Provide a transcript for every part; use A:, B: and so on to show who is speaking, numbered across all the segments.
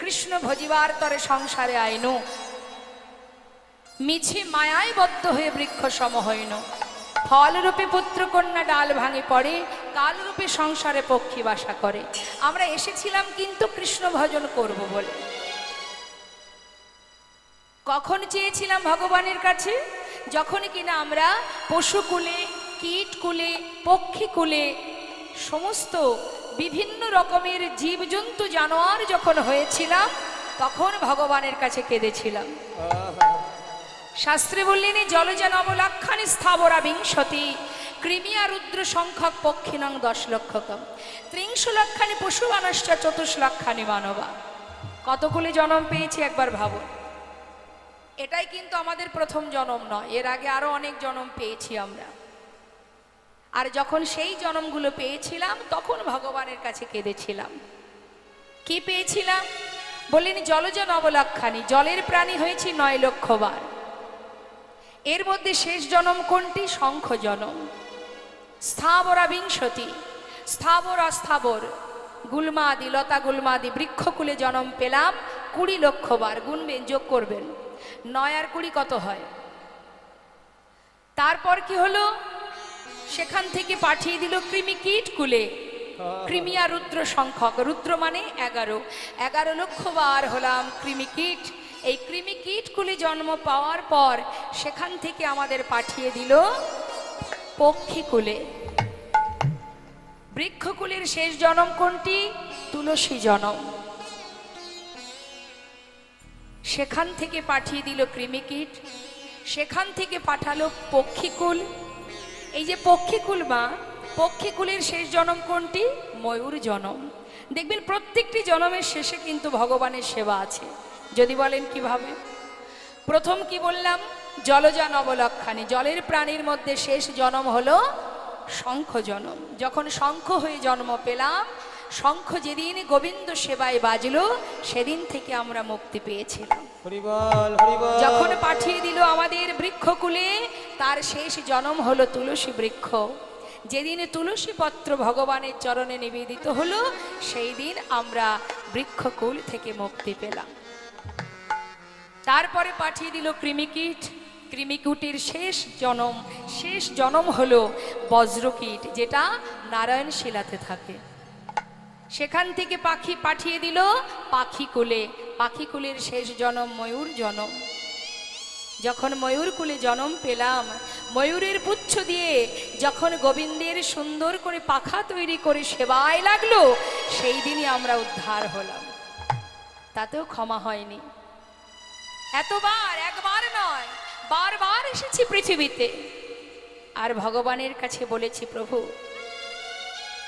A: কৃষ্ণ ভজিবার তরে সংসারে আইনু, মিছে মায়ায় বদ্ধ হয়ে বৃক্ষ সম হইন। ফলরূপে পুত্র কন্যা ডাল ভাঙে পড়ে, কালরূপে সংসারে পক্ষী বাসা করে। আমরা এসেছিলাম কিন্তু কৃষ্ণ ভজন করব বলে। কখন চেয়েছিলাম ভগবানের কাছে? যখন কিনা আমরা পশুকুলে, কীটকুলে, পক্ষীকুলে সমস্ত বিভিন্ন রকমের জীবজন্তু জানোয়ার যখন হয়েছিলাম, তখন ভগবানের কাছে কেঁদেছিলাম। শাস্ত্রে বললেন জলজা নবলক্ষানি স্থাবরা বিংশতি, কৃমিয়া রুদ্র সংখ্যক পক্ষিণং 10 লক্ষকম, 30 লক্ষানি পশু মানুষ্য 24 লক্ষানি মানবা। কতগুলি জন্ম পেয়েছি একবার ভাবুন। এটাই কিন্তু আমাদের প্রথম জন্ম নয়, এর আগে আরো অনেক জন্ম পেয়েছি আমরা। আর যখন সেই জন্মগুলো পেয়েছিলাম তখন ভগবানের কাছে কেঁদেছিলাম। কি পেয়েছিলাম? বললেন জলজা নবলক্ষানি, জলের প্রাণী হয়েছি 9 লক্ষ বার। এর মধ্যে শেষ জন্ম কোনটি? শঙ্খ জন্ম। স্থাবরা বিংশতি, স্থাবর অস্থাবর গুল্মাদি, লতা গুল্মাদি বৃক্ষকুলে জন্ম পেলাম 20 লক্ষ বার। গুনবেন, যোগ করবেন, 9 আর 20 কত হয়? তারপর কি হলো? সেখান থেকে পাঠিয়ে দিল কৃমি কীট কুলে, কৃমিয়া রুদ্র সংখ্যক, রুদ্র মানে 11 লক্ষ বার হলাম কৃমি কীট। এই কৃমি কীট কুলে জন্ম পাওয়ার পর সেখান থেকে আমাদের পাঠিয়ে দিল পক্ষীকুলে। বৃক্ষকুলের শেষ জন্ম কোনটি? তুলসী জন্ম। সেখান থেকে পাঠিয়ে দিল কৃমিকীট, সেখান থেকে পাঠালো পক্ষীকুল। এই যে পক্ষীকুল মা, পক্ষীকুলের শেষ জন্ম কোনটি? ময়ূর জন্ম। দেখবেন প্রত্যেকটি জন্মের শেষে কিন্তু ভগবানের সেবা আছে। যদি বলেন কিভাবে? প্রথম কি বললাম? জলজা নবলক্ষানি, জলের প্রাণীর মধ্যে শেষ জন্ম হলো শঙ্খ জন্ম। যখন শঙ্খ হয়ে জন্ম পেলাম, শঙ্খ যেদিন গোবিন্দ সেবায় বাজলো সেদিন থেকে আমরা মুক্তি পেয়েছিলাম। যখন পাঠিয়ে দিল আমাদের বৃক্ষকুলে, তার শেষ জন্ম হলো তুলসী বৃক্ষ। যেদিন তুলসী পত্র ভগবানের চরণে নিবেদিত হলো সেই দিন আমরা বৃক্ষকুল থেকে মুক্তি পেলাম। তারপরে পাঠিয়ে দিল কৃমিকীট, কৃমিকীটের শেষ জন্ম হলো বজ্রকীট, যেটা নারায়ণ শিলাতে থাকে। সেখান থেকে পাখি পাঠিয়ে দিল পাখিকুলে, পাখিকুলের শেষ জন্ম ময়ূর জন্ম। যখন ময়ূরকুলে জন্ম পেলাম, ময়ূরের পুচ্ছ দিয়ে যখন গোবিন্দের সুন্দর করে পাখা তৈরি করে সেবায় লাগলো, সেই দিনই আমরা উদ্ধার হলাম। তাতেও ক্ষমা হয়নি। এতবার, একবার নয়, বারবার এসেছি পৃথিবীতে, আর ভগবানের কাছে বলেছি প্রভু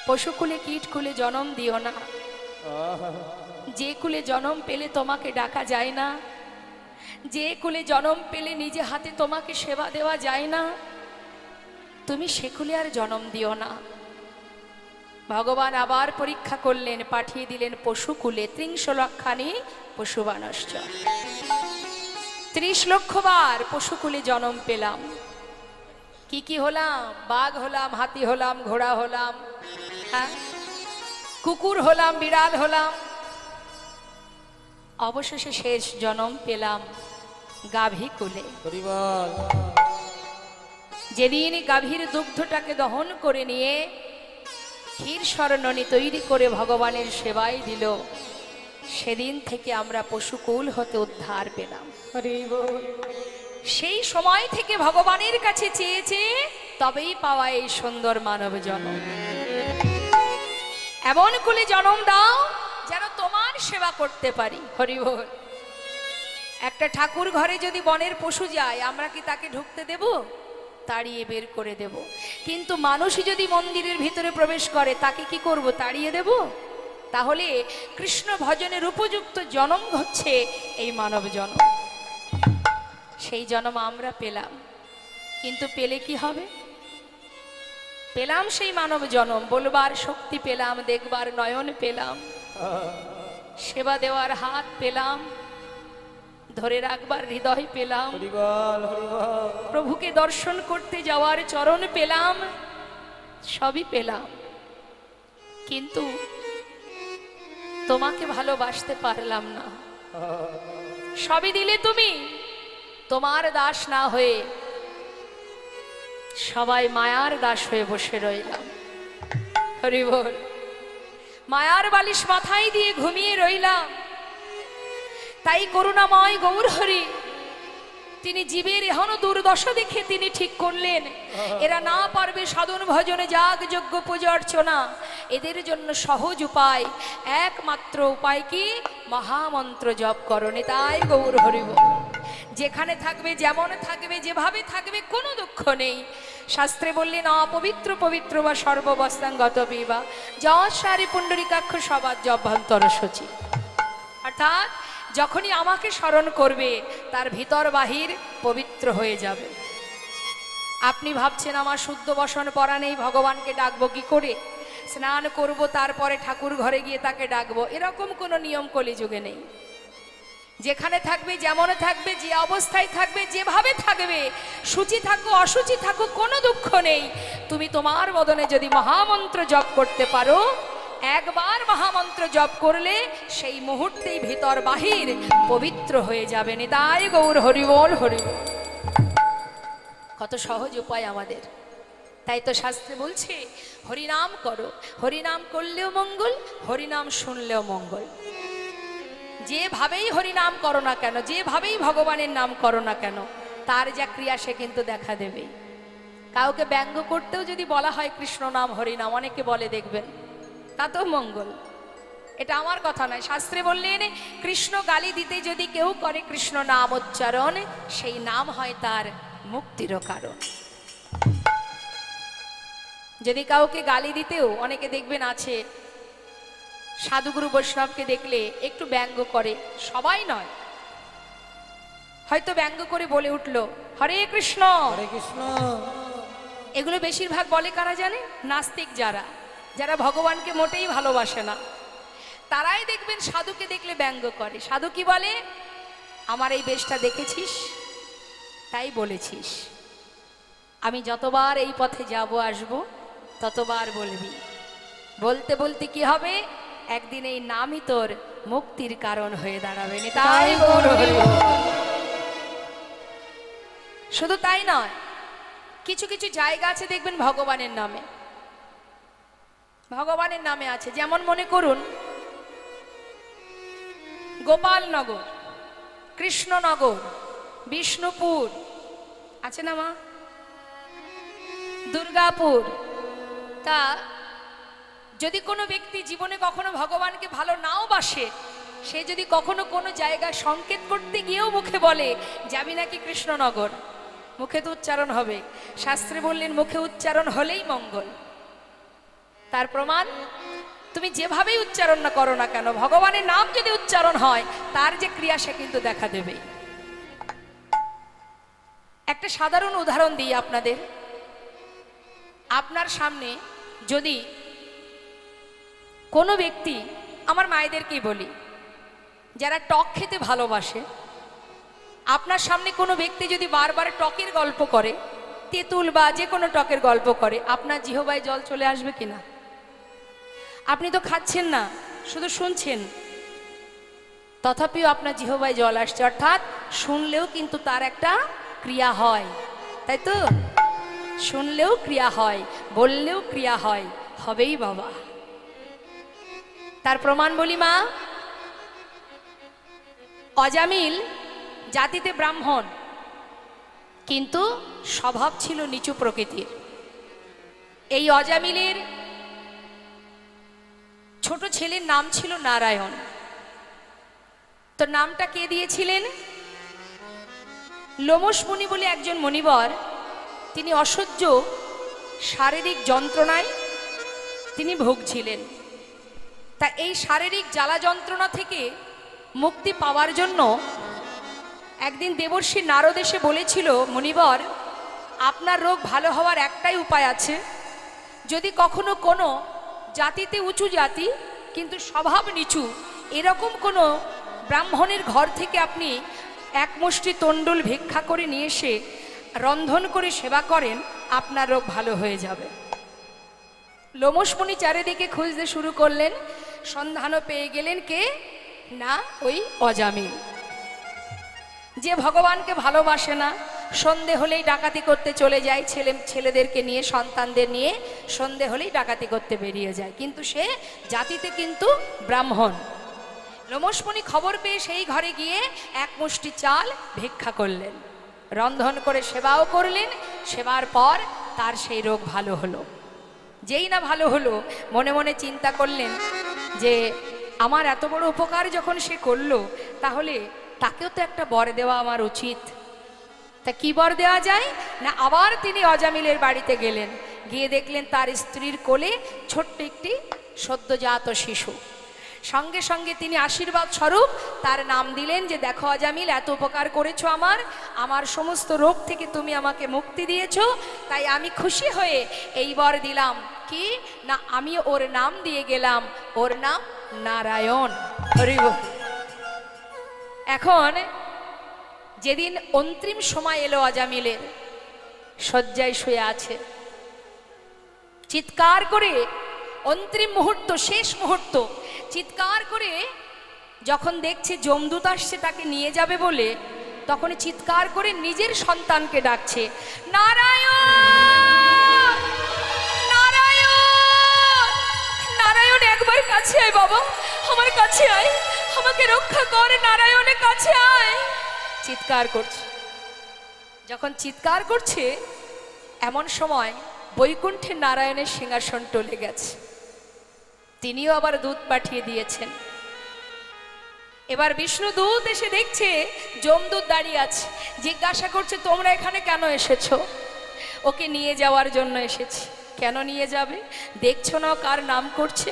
A: পশুকুলে কীটকুলে জন্ম দিও না। যে কুলে জন্ম পেলে তোমাকে ডাকা যায় না, যে কুলে জন্ম পেলে নিজে হাতে তোমাকে সেবা দেওয়া যায় না, তুমি সে কুলে আর জন্ম দিও না। ভগবান আবার পরীক্ষা করলেন, পাঠিয়ে দিলেন পশুকুলে। 30 লক্ষানি পশুবানশ্চ, 30 লক্ষ বার পশুকুলে জন্ম পেলাম। কি কি হলাম? বাঘ হলাম, হাতি হলাম, ঘোড়া হলাম, হ্যাঁ, কুকুর হলাম, বিড়াল হলাম। অবশেষে শেষ জন্ম পেলাম গাভী কুলে। যেদিন গাভীর দুগ্ধটাকে দহন করে নিয়ে ক্ষীর স্বর্ণনী তৈরি করে ভগবানের সেবায় দিল, সেদিন থেকে আমরা পশুকুল হতে উদ্ধার পেলাম। সেই সময় থেকে ভগবানের কাছে চেয়েছে, তবেই পাওয়া এই সুন্দর মানব জন্ম। এমন কুলে জন্ম দাও যেন তোমার সেবা করতে পারি। হরি বল। একটা ঠাকুর ঘরে যদি বনের পশু যায়, আমরা কি তাকে ঢুকতে দেব? তাড়িয়ে বের করে দেব। কিন্তু মানুষই যদি মন্দিরের ভিতরে প্রবেশ করে, তাকে কি করব? তাড়িয়ে দেব? তাহলে কৃষ্ণ ভজনের উপযুক্ত জন্ম হচ্ছে এই মানব জন্ম। সেই জন্ম আমরা পেলাম, কিন্তু পেলে কি হবে? পেলাম সেই মানব জন্ম, বলবার শক্তি পেলাম, দেখবার নয়ন পেলাম, সেবা দেওয়ার হাত পেলাম, ধরে রাখবার হৃদয় পেলাম, প্রভুকে দর্শন করতে যাওয়ার চরণ পেলাম, সবই পেলাম। কিন্তু তোমাকে ভালোবাসতে পারলাম না। সবই দিলে তুমি, তোমার দাস না হয়ে সবাই মায়ার দাস হয়ে বসে রইলাম। হরি বল। মায়ার বালিশ মাথায় দিয়ে ঘুমিয়ে রইলাম। তাই করুণাময় গৌর হরি তিনি জীবের এখনো দুর্দশা দেখে তিনি ঠিক করলেন, এরা না পারবে সাধন ভজনে, যাগ যজ্ঞ পূজা অর্চনা, এদের জন্য সহজ উপায়, একমাত্র উপায় কি? মহামন্ত্র জপ করণে। তাই গৌর হরি বল। যেখানে থাকবে, যেমন থাকবে, যেভাবে থাকবে, কোনো দুঃখ নেই। শাস্ত্রে বললেন অপবিত্র পবিত্র বা সর্ববস্থাঙ্গত বিবা যশারি পুণ্ডরিকাক্ষ সবাদ জভ্যন্তর সচি। অর্থাৎ যখনই আমাকে স্মরণ করবে তার ভিতর বাহির পবিত্র হয়ে যাবে। আপনি ভাবছেন আমার শুদ্ধ বসন পরা নেই, ভগবানকে ডাকবো কি করে? স্নান করব তারপরে ঠাকুর ঘরে গিয়ে তাকে ডাকবো, এরকম কোনো নিয়ম কলিযুগে নেই। যেখানে থাকবে, যেমন থাকবে, যে অবস্থায় থাকবে, যেভাবে থাকবে, সূচি থাকো অসুচি থাকো, কোনো দুঃখ নেই। তুমি তোমার বদনে যদি মহামন্ত্র জপ করতে পারো, একবার মহামন্ত্র জপ করলে সেই মুহূর্তেই ভিতর বাহির পবিত্র হয়ে যাবে। নিতাই গৌর হরি বল। হরি বল। কত সহজ উপায় আমাদের। তাই তো শাস্ত্রে বলছে হরিনাম করো, হরিনাম করলেও মঙ্গল, হরিনাম শুনলেও মঙ্গল। যেভাবেই হরিনাম করো না কেন, যেভাবেই ভগবানের নাম করো না কেন, তার যা ক্রিয়া সে কিন্তু দেখা দেবে। কাউকে ব্যঙ্গ করতেও যদি বলা হয় কৃষ্ণ নাম হরিনাম, অনেকে বলে দেখবেন, তা তো মঙ্গল। এটা আমার কথা নয়, শাস্ত্রে বললেন কৃষ্ণ গালি দিতে যদি কেউ করে কৃষ্ণ নাম উচ্চারণ, সেই নাম হয় তার মুক্তিরও কারণ। যদি কাউকে গালি দিতেও, অনেকে দেখবেন আছে সাধুগুরু বৈষ্ণবকে দেখলে একটু ব্যঙ্গ করে, সবাই নয়, হয়তো ব্যঙ্গ করে বলে উঠলো হরে কৃষ্ণ
B: হরে কৃষ্ণ।
A: এগুলো বেশিরভাগ বলে কারা জানে? নাস্তিক, যারা যারা ভগবানকে মোটেই ভালোবাসে না, তারাই দেখবেন সাধুকে দেখলে ব্যঙ্গ করে। সাধু কি বলে? আমার এই বেশটা দেখেছিস, তাই বলেছিস। আমি যতবার এই পথে যাব আসব ততবার বলবি। বলতে বলতে কি হবে? একদিন এই নামই তোর মুক্তির কারণ হয়ে দাঁড়াবে। তাই গৌর হরি বল। শুধু তাই নয়, কিছু কিছু জায়গা আছে দেখবেন ভগবানের নামে, ভগবানের নামে আছে। যেমন মনে করুন গোপালনগর, কৃষ্ণনগর, বিষ্ণুপুর আছে না মা, দুর্গাপুর। তা যদি কোনো ব্যক্তি জীবনে কখনো ভগবানকে ভালো নাও বাসে, সে যদি কখনো কোনো জায়গায় সংকেত করতে গিয়েও মুখে বলে যাবি নাকি কৃষ্ণনগর, মুখে তো উচ্চারণ হবে। শাস্ত্রে বললেন মুখে উচ্চারণ হলেই মঙ্গল। তার প্রমাণ, তুমি যেভাবেই উচ্চারণ না করো না কেন, ভগবানের নাম যদি উচ্চারণ হয়, তার যে ক্রিয়া সে কিন্তু দেখা দেবে। একটা সাধারণ উদাহরণ দিই আপনাদের। আপনার সামনে যদি কোনো ব্যক্তি, আমার মায়েদেরকেই বলি, যারা টক খেতে ভালোবাসে, আপনার সামনে কোনো ব্যক্তি যদি বারবার টকের গল্প করে, তেঁতুল বা যে কোনো টকের গল্প করে, আপনার জিহ্বায় জল চলে আসবে কিনা? আপনি তো খাচ্ছেন না, শুধু শুনছেন, তথাপিও আপনার জিহ্বায় জল আসছে। অর্থাৎ শুনলেও কিন্তু তার একটা ক্রিয়া হয়, তাই তো? শুনলেও ক্রিয়া হয়, বললেও ক্রিয়া হয়, হবেই বাবা। তার প্রমাণ বলি মা, অজামিল জাতিতে ব্রাহ্মণ, কিন্তু স্বভাব ছিল নিচু প্রকৃতির। এই অজামিলের ছোট ছেলের নাম ছিল নারায়ণ। তো নামটা কে দিয়েছিলেন? লোমশ মুনি বলে একজন মুনিবর, তিনি অসহ্য শারীরিক যন্ত্রণায় তিনি ভুগছিলেন। তা এই শারীরিক জ্বালা যন্ত্রণা থেকে মুক্তি পাওয়ার জন্য একদিন দেবর্ষি নারদ এসে বলেছিল, মুনিবর, আপনার রোগ ভালো হওয়ার একটাই উপায় আছে। যদি কখনো কোনো জাতিতে উঁচু জাতি কিন্তু স্বভাব নিচু, এরকম কোনো ব্রাহ্মণের ঘর থেকে আপনি এক মুষ্টি তণ্ডুল ভিক্ষা করে নিয়ে এসে রন্ধন করে সেবা করেন, আপনার রোগ ভালো হয়ে যাবে। লোমশ মুনি চারিদিকে খুঁজতে শুরু করলেন, সন্ধানও পেয়ে গেলেন কে না ওই অজামিল, যে ভগবানকে ভালোবাসে না, সন্ধে হলেই ডাকাতি করতে চলে যায়, ছেলেদেরকে নিয়ে সন্তানদের নিয়ে সন্ধে হলেই ডাকাতি করতে বেরিয়ে যায়, কিন্তু সে জাতিতে কিন্তু ব্রাহ্মণ। লোমশমণি খবর পেয়ে সেই ঘরে গিয়ে এক মুষ্টি চাল ভিক্ষা করলেন, রন্ধন করে সেবাও করলেন। সেবার পর তার সেই রোগ ভালো হলো। যেই না ভালো হলো, মনে মনে চিন্তা করলেন যে আমার এত বড় উপকার যখন সে করলো, তাহলে তাকেও তো একটা বর দেওয়া আমার উচিত। তা কি বর দেওয়া যায় না, আবার তিনি অজামিলের বাড়িতে গেলেন, গিয়ে দেখলেন তার স্ত্রীর কোলে ছোট্ট একটি সদ্যজাত শিশু। সঙ্গে সঙ্গে তিনি আশীর্বাদ স্বরূপ তার নাম দিলেন যে দেখো অজামিল, এত উপকার করেছো আমার সমস্ত রোগ থেকে তুমি আমাকে মুক্তি দিয়েছো, তাই আমি খুশি হয়ে এই বর দিলাম কি না, আমি ওর নাম দিয়ে গেলাম, ওর নাম নারায়ণ। হরি বল। এখন যেদিন অন্তিম সময় এলো অজামিলের, শয্যায় শুয়ে আছে, চিৎকার করে অন্তিম মুহূর্ত, শেষ মুহূর্ত, চিৎকার করে যখন দেখছে যমদূত আসছে তাকে নিয়ে যাবে বলে, তখন চিৎকার করে নিজের সন্তানকে ডাকছে, নারায়ণ নারায়ণ নারায়ণ, একবার কাছে আয় বাবা, আমার কাছে আয়, আমাকে রক্ষা কর, নারায়ণের কাছে আয়। চিৎকার করছে। যখন চিৎকার করছে, এমন সময় বৈকুণ্ঠে নারায়ণের সিংহাসন টলে গেছে, তিনিও আবার দূত পাঠিয়ে দিয়েছেন। এবার বিষ্ণু দূত এসে দেখছে যমদূত দাঁড়িয়ে আছে, জিজ্ঞাসা করছে তোমরা এখানে কেন এসেছো? ওকে নিয়ে যাওয়ার জন্য এসেছি। কেন নিয়ে যাবে? দেখছো না কার নাম করছে?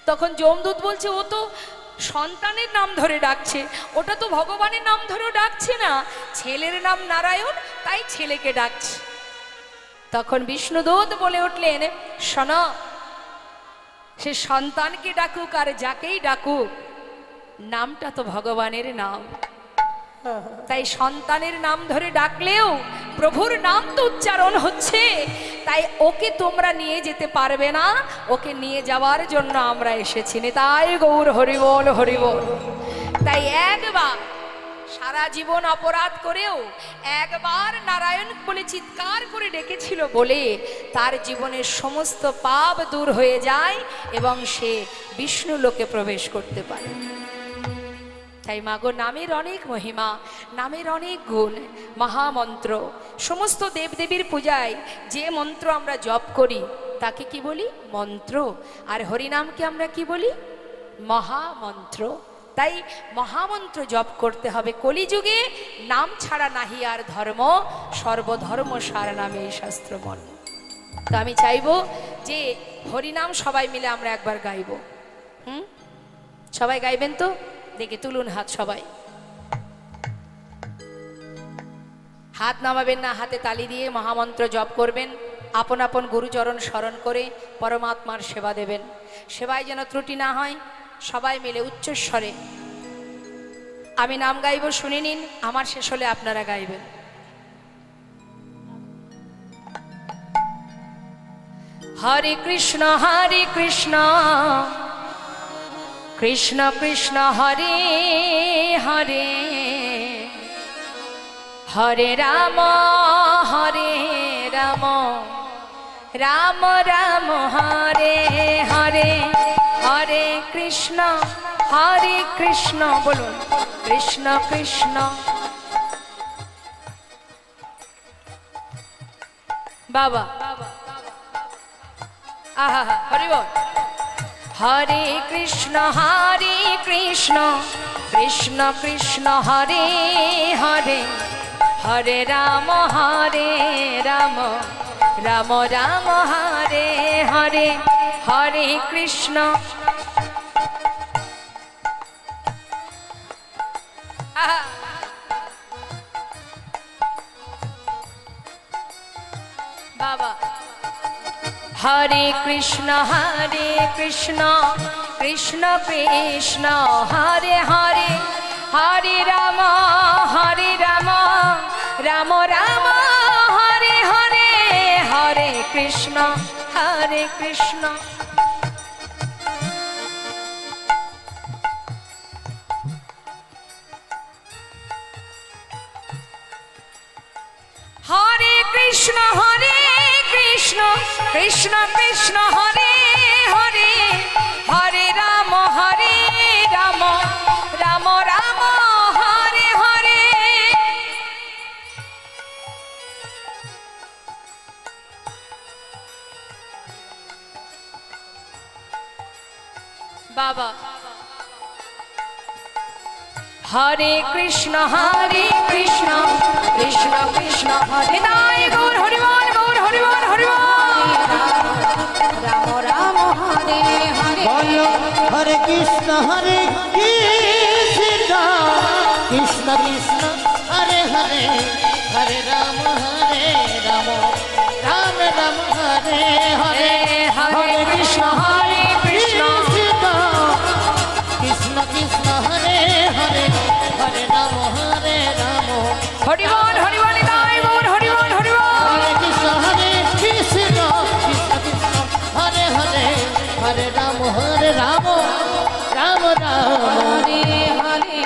A: তখন যমদূত বলছে ও তো সন্তানের নাম ধরে ডাকছে, ওটা তো ভগবানের নাম ধরেও ডাকছে না, ছেলের নাম নারায়ণ, তাই ছেলেকে ডাকছে। তখন বিষ্ণুদূত বলে উঠলেন, শোনো, সে সন্তানকে ডাকুক আর যাকেই ডাকুক, নামটা তো ভগবানের নাম, তাই সন্তানের নাম ধরে ডাকলেও প্রভুর নাম তো উচ্চারণ হচ্ছে, তাই ওকে তোমরা নিয়ে যেতে পারবে না, ওকে নিয়ে যাওয়ার জন্য আমরা এসেছি। তাই গৌর হরিবল হরিবল। তাই একবার সারা জীবন অপরাধ করেও একবার নারায়ণ বলে চিৎকার করে ডেকেছিল বলে তার জীবনের সমস্ত পাপ দূর হয়ে যায় এবং সে বিষ্ণু লোকে প্রবেশ করতে পারে। তাই মাগো, নামের অনেক মহিমা, নামের অনেক গুণ, মহামন্ত্র। সমস্ত দেবদেবীর পূজায় যে মন্ত্র আমরা জপ করি তাকে কি বলি? মন্ত্র। আর হরিনামকে আমরা কি বলি? মহামন্ত্র। তাই মহামন্ত্র জপ করতে হবে। কলিযুগে নাম ছাড়া নাহি আর ধর্ম, সর্বধর্ম সার নামে এই শাস্ত্র মর্ম। তো আমি চাইবো যে হরিনাম সবাই মিলে আমরা একবার গাইব। সবাই গাইবেন তো? দেখে তুলুন হাত, সবাই হাত নামাবেন না, হাতে তালি দিয়ে মহামন্ত্র জপ করবেন। আপন আপন গুরুচরণ স্মরণ করে পরমাত্মার সেবা দেবেন। সেবায় যেন ত্রুটি না হয়। সবাই মিলে উচ্চস্বরে আমি নাম গাইব, শুনে নিন, আমার শেষ হলে আপনারা গাইবেন। হরে কৃষ্ণ কৃষ্ণ কৃষ্ণ হরে হরে, হরে রাম রাম রাম হরে হরে, হরে কৃষ্ণ বলুন, কৃষ্ণ কৃষ্ণ। বাবা আহা হরি বল। হরে কৃষ্ণ কৃষ্ণ কৃষ্ণ হরে হরে, হরে রাম রাম রাম হরে হরে, হরে কৃষ্ণ। বাবা হরে কৃষ্ণ কৃষ্ণ কৃষ্ণ হরে হরে, হরে রাম রাম রাম হরে হরে, হরে কৃষ্ণ কৃষ্ণ হরে কৃষ্ণ কৃষ্ণ কৃষ্ণ হরে হরে হরে রাম রাম রাম হরে হরে। বাবা হরে কৃষ্ণ কৃষ্ণ কৃষ্ণ হরে নায় গৌর হরিবল গৌর হরিবল হরিবল রাম রাম হরে হরে
B: বলো হরে কৃষ্ণ কৃষ্ণ কৃষ্ণ হরে হরে হরে রাম রাম রাম হরে হরে
A: হরে কৃষ্ণ কৃষ্ণ
B: কৃষ্ণ কৃষ্ণ হরে হরে হরে রাম
A: হরিবল হরিবল নায় গৌর হরিবল হরিবল
B: হরে কৃষ্ণ কৃষ্ণ কৃষ্ণ হরে হরে হরে রাম রাম
A: হরে হরে।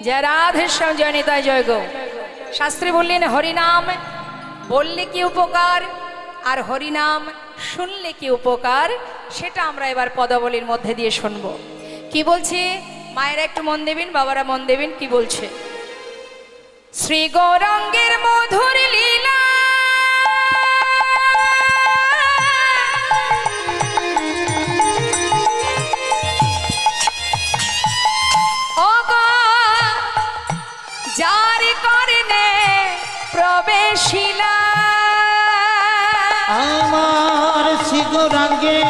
A: জয় রাধে শ্যাম জয় নিতাই জয় গো। শাস্ত্রে বললেন হরিনাম বললে কি উপকার আর হরিনাম শুনলে কি উপকার, সেটা আমরা এবার পদাবলীর মধ্যে দিয়ে শুনবো। কি বলছে মায়েরা একটু মন দেবেন, বাবারা মন দেবেন, কি বলছে। শ্রী গৌরাঙ্গের মধুর লীলা যার করনে প্রবেশিলা
B: আমার শিগরাঙ্গে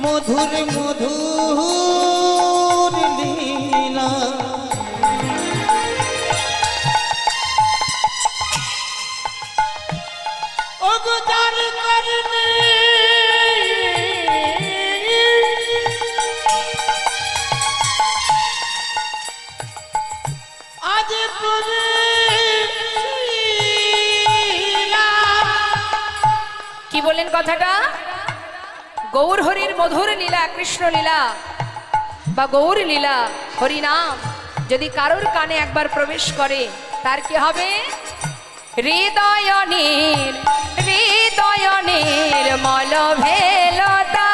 B: মধুর মধুর লীলা ওগো যার করনে আজ
A: কি বললেন কথাটা? গৌর হরির মধুর লীলা, কৃষ্ণ লীলা বা গৌর লীলা হরিনাম যদি কারোর কানে একবার প্রবেশ করে তার কি হবে? হৃদয়নীর হৃদয়নীর মল ভেলতা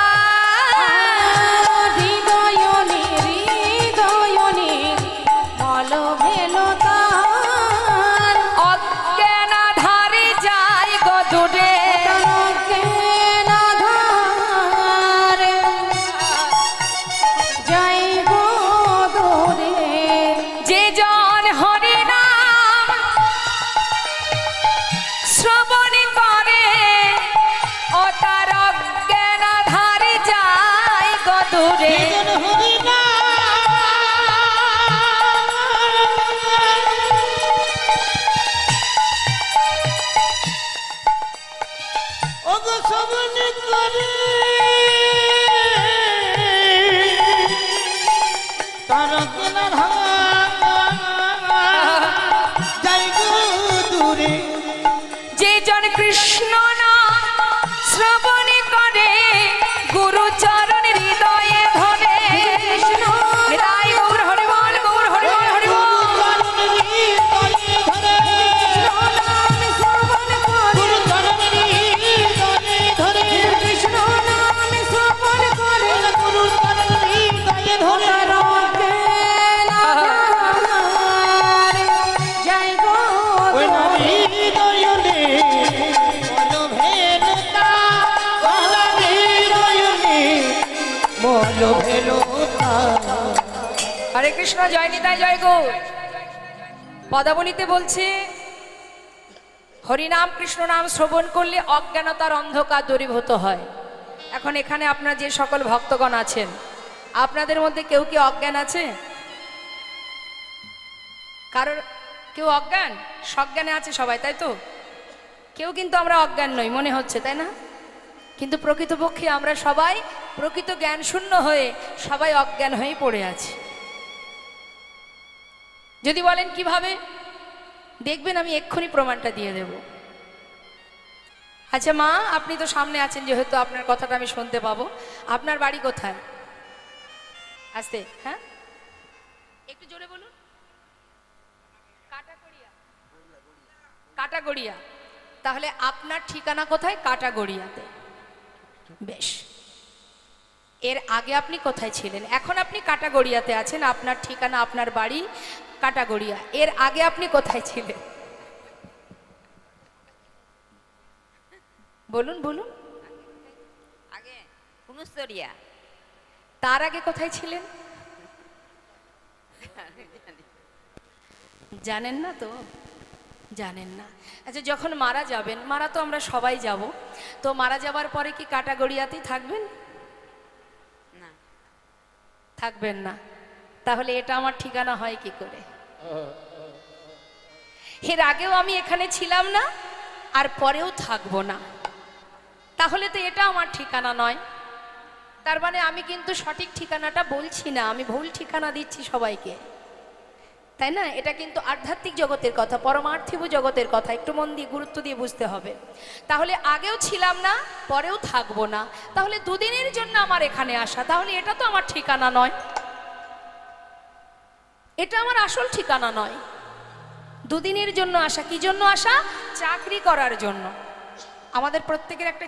A: হৃদয়নীর হৃদয়নীর মল ভেলতা অজ্ঞানাধারে যায় গদুরে যে জন কৃষ্ণ নাম শ্রবণ করে গুরু চরণ হৃদয়ে ধরে কৃষ্ণ হৃদয় গৌর হরিবল গৌর হরিবল হরিবল কৃষ্ণ নাম শ্রবণ করে গুরু চরণ হৃদয়ে ধরে জয় গৌর হরে কৃষ্ণ জয় নিতাই জয় গৌর। পদাবলিতে বলছে হরিনাম কৃষ্ণ নাম শ্রবণ করলে অজ্ঞানতার অন্ধকার দূরীভূত হয়। এখন এখানে আপনার যে সকল ভক্তগণ আছেন আপনাদের মধ্যে কেউ কি অজ্ঞান আছে? কারোর কেউ অজ্ঞান? সজ্ঞানে আছে সবাই, তাই তো? কেউ কিন্তু আমরা অজ্ঞান নই মনে হচ্ছে, তাই না? কিন্তু প্রকৃতপক্ষে আমরা সবাই প্রকৃত জ্ঞান শূন্য হয়ে সবাই অজ্ঞান হয়েই পড়ে আছি। যদি বলেন কিভাবে, দেখবেন আমি এক্ষুনি প্রমাণটা দিয়ে দেব। আচ্ছা মা, আপনি তো সামনে আছেন, যেহেতু আপনার কথাটা আমি শুনতে পাবো। আপনার বাড়ি কোথায়? আস্তে, হ্যাঁ একটু জোরে বলুন। কাটাগড়িয়া। তাহলে আপনার ঠিকানা কোথায়? কাটাগড়িয়াতে। বেশ, এর আগে আপনি কোথায় ছিলেন? এখন আপনি কাটাগড়িয়াতে আছেন, আপনার ঠিকানা আপনার বাড়ি কাটাগড়িয়া। এর আগে আপনি কোথায় ছিলেন? বলুন বলুন।
C: আগে কুনুস্তরিয়া।
A: তার আগে কোথায় ছিলেন? জানেন না তো? জানেন না। আচ্ছা, যখন মারা যাবেন, মারা তো আমরা সবাই যাব, তো মারা যাবার পরে কি কাটাগড়িয়াতেই থাকবেন?
C: না,
A: থাকবেন না। তাহলে এটা আমার ঠিকানা হয় কি করে? এর আগেও আমি এখানে ছিলাম না, আর পরেও থাকবো না, তাহলে তো এটা আমার ঠিকানা নয়। তার মানে আমি কিন্তু সঠিক ঠিকানাটা বলছি না, আমি ভুল ঠিকানা দিচ্ছি সবাইকে, তাই না? এটা কিন্তু আধ্যাত্মিক জগতের কথা, পরমার্থিক জগতের কথা, একটু মন দিয়ে গুরুত্ব দিয়ে বুঝতে হবে। তাহলে আগেও ছিলাম না, পরেও থাকবো না, তাহলে দুদিনের জন্য আমার এখানে আসা, তাহলে এটা তো আমার ঠিকানা নয়, এটা আমার আসল ঠিকানা নয়। দুদিনের জন্য আসা, কি জন্য আসা? চাকরি করার জন্য। আমাদের প্রত্যেকের একটা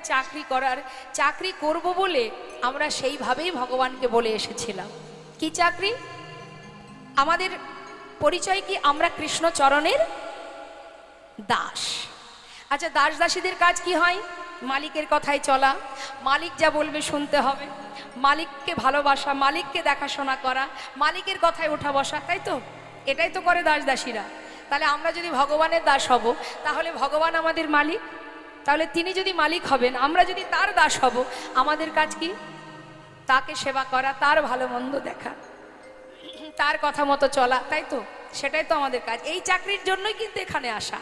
A: চাকরি করব বলে আমরা সেইভাবেই ভগবানকে বলে এসেছিলাম। কি চাকরি? আমাদের পরিচয় কি? আমরা কৃষ্ণচরণের দাস। আচ্ছা, দাস দাসীদের কাজ কি হয়? মালিকের কথায় চলা, মালিক যা বলবে শুনতে হবে, মালিককে ভালোবাসা, মালিককে দেখাশোনা করা, মালিকের কথায় ওঠা বসা, তাই তো? এটাই তো করে দাস দাসীরা। তাহলে আমরা যদি ভগবানের দাস হব, তাহলে ভগবান আমাদের মালিক, তাহলে তিনি যদি মালিক হবেন, আমরা যদি তার দাস হব, আমাদের কাজ কি? তাকে সেবা করা, তার ভালো মন্দ দেখা, তার কথা মতো চলা, তাই তো? সেটাই তো আমাদের কাজ। এই চাকরির জন্যই কিন্তু এখানে আসা।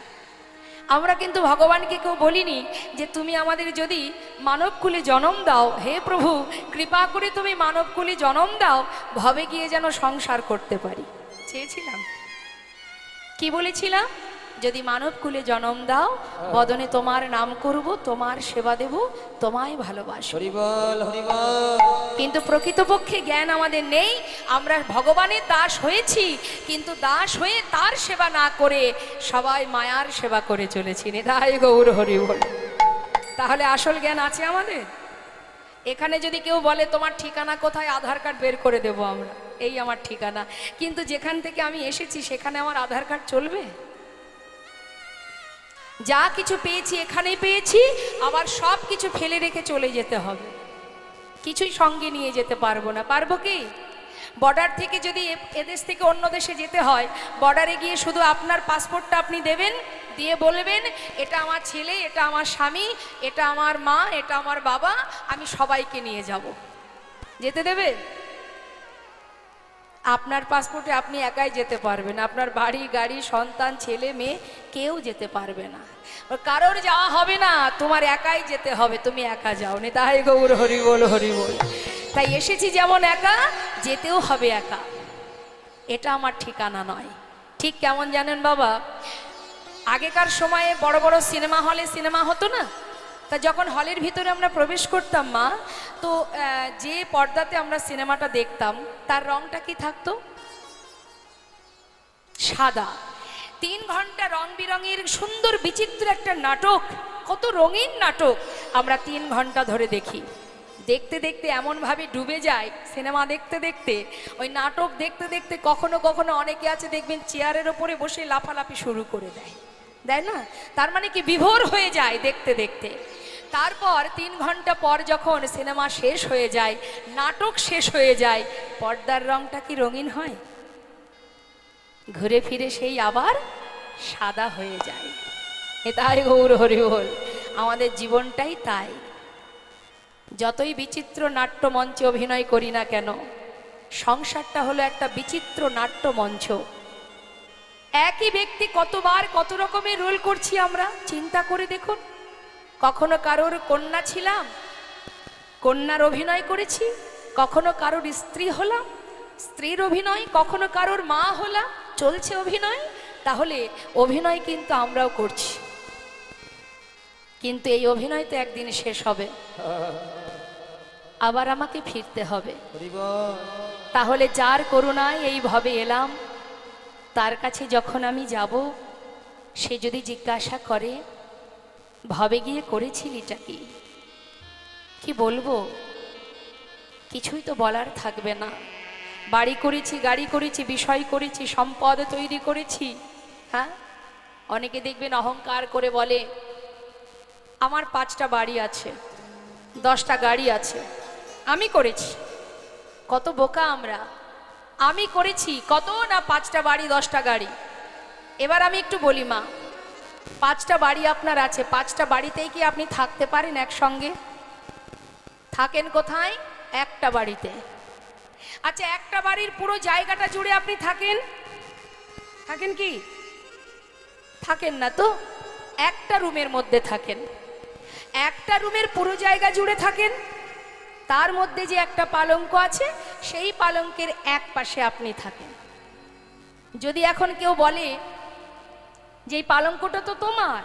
A: আমরা কিন্তু ভগবানকে কেউ বলিনি যে তুমি আমাদের যদি মানবকুলে জন্ম দাও, হে প্রভু কৃপা করে তুমি মানবকুলে জন্ম দাও, ভবে গিয়ে যেন সংসার করতে পারি। চেয়েছিলাম, কি বলেছিলাম? যদি মানবকুলে জন্ম দাও, বদনে তোমার নাম করব, তোমার সেবা দেব, তোমায় ভালোবাসবো।
B: হরি বল হরি বল।
A: কিন্তু প্রকৃতপক্ষে জ্ঞান আমাদের নেই। আমরা ভগবানের দাস হয়েছি, কিন্তু দাস হয়ে তার সেবা না করে সবাই মায়ার সেবা করে চলেছি। নিতাই গৌর হরি বল। তাহলে আসল জ্ঞান আছে আমাদের? এখানে যদি কেউ বলে তোমার ঠিকানা কোথায়, আধার কার্ড বের করে দেব আমরা, এই আমার ঠিকানা। কিন্তু যেখান থেকে আমি এসেছি সেখানে আমার আধার কার্ড চলবে? যা কিছু পেয়েছি এখানেই পেয়েছি, আবার সব কিছু ফেলে রেখে চলে যেতে হবে, কিছুই সঙ্গে নিয়ে যেতে পারবো না। পারবো কি? বর্ডার থেকে যদি এদেশ থেকে অন্য দেশে যেতে হয়, বর্ডারে গিয়ে শুধু আপনার পাসপোর্টটা আপনি দেবেন, দিয়ে বলবেন এটা আমার ছেলে, এটা আমার স্বামী, এটা আমার মা, এটা আমার বাবা, আমি সবাইকে নিয়ে যাব। যেতে দেবে? আপনার পাসপোর্টে আপনি একাই যেতে পারবেন, আপনার বাড়ি গাড়ি সন্তান ছেলে মেয়ে কেউ যেতে পারবে না, কারোর যাওয়া হবে না, তোমার একাই যেতে হবে, তুমি একা যাও। নিতাই গৌর হরি বল হরি বল। তাই এসেছি যেমন একা, যেতেও হবে একা, এটা আমার ঠিকানা নয়। ঠিক কেমন জানেন বাবা, আগেকার সময়ে বড় বড় সিনেমা হলে সিনেমা হতো না, তা যখন হলের ভিতরে আমরা প্রবেশ করতাম মা, তো যে পর্দাতে আমরা সিনেমাটা দেখতাম তার রংটা কি থাকতো? সাদা। 3 ঘন্টা রং বিরঙের সুন্দর বিচিত্র একটা নাটক, কত রঙিন নাটক আমরা 3 ঘন্টা ধরে দেখি। দেখতে দেখতে এমনভাবে ডুবে যায় সিনেমা দেখতে দেখতে, ওই নাটক দেখতে দেখতে কখনো কখনো অনেকে আছে দেখবেন চেয়ারের ওপরে বসে লাফালাফি শুরু করে দেয়, দেয় না? তার মানে কি বিভোর হয়ে যায় দেখতে দেখতে। তারপর 3 ঘন্টা পর যখন সিনেমা শেষ হয়ে যায়, নাটক শেষ হয়ে যায়, পর্দার রংটা কি রঙিন হয়? ঘুরে ফিরে সেই আবার সাদা হয়ে যায়। এটাই গৌর হরি বল। আমাদের জীবনটাই তাই। যতই বিচিত্র নাট্যমঞ্চে অভিনয় করি না কেন, সংসারটা হলো একটা বিচিত্র নাট্যমঞ্চ। একই ব্যক্তি কতবার কত রকমের রোল করছি আমরা, চিন্তা করে দেখুন। কখনো কারোর কন্যা ছিলাম, কন্যার অভিনয় করেছি, কখনো কারোর স্ত্রী হলাম, স্ত্রীর অভিনয়, কখনো কারোর মা হলাম, চলছে অভিনয়। তাহলে অভিনয় কিন্তু আমরাও করছি, কিন্তু এই অভিনয় তো একদিন শেষ হবে, আবার আমাকে ফিরতে হবে। তাহলে যার করুণায় এইভাবে এলাম, তার কাছে যখন আমি যাব, সে যদি জিজ্ঞাসা করে ভবে গিয়ে করেছিলিটা কি, কি বলবো? কিছুই তো বলার থাকবে না। বাড়ি করেছি, গাড়ি করেছি, বিষয় করেছি, সম্পদ তৈরি করেছি। হ্যাঁ, অনেকে দেখবেন অহংকার করে বলে আমার 5টা বাড়ি আছে, 10টা গাড়ি আছে, আমি করেছি। কত বোকা আমরা! আমি করেছি কত না, 5টা বাড়ি 10টা গাড়ি। এবার আমি একটু বলি মা, 5টা বাড়ি আপনার আছে, 5টা বাড়িতেই কি আপনি থাকতে পারেন একসঙ্গে? থাকেন কোথায়? একটা বাড়িতে। আচ্ছা, একটা বাড়ির পুরো জায়গাটা জুড়ে আপনি থাকেন? থাকেন কি? থাকেন না তো। একটা রুমের মধ্যে থাকেন, একটা রুমের পুরো জায়গা জুড়ে থাকেন। তার মধ্যে যে একটা পালঙ্ক আছে, সেই পালঙ্কের এক পাশে আপনি থাকেন। যদি এখন কেউ বলে যে এই পালঙ্কটা তো তোমার,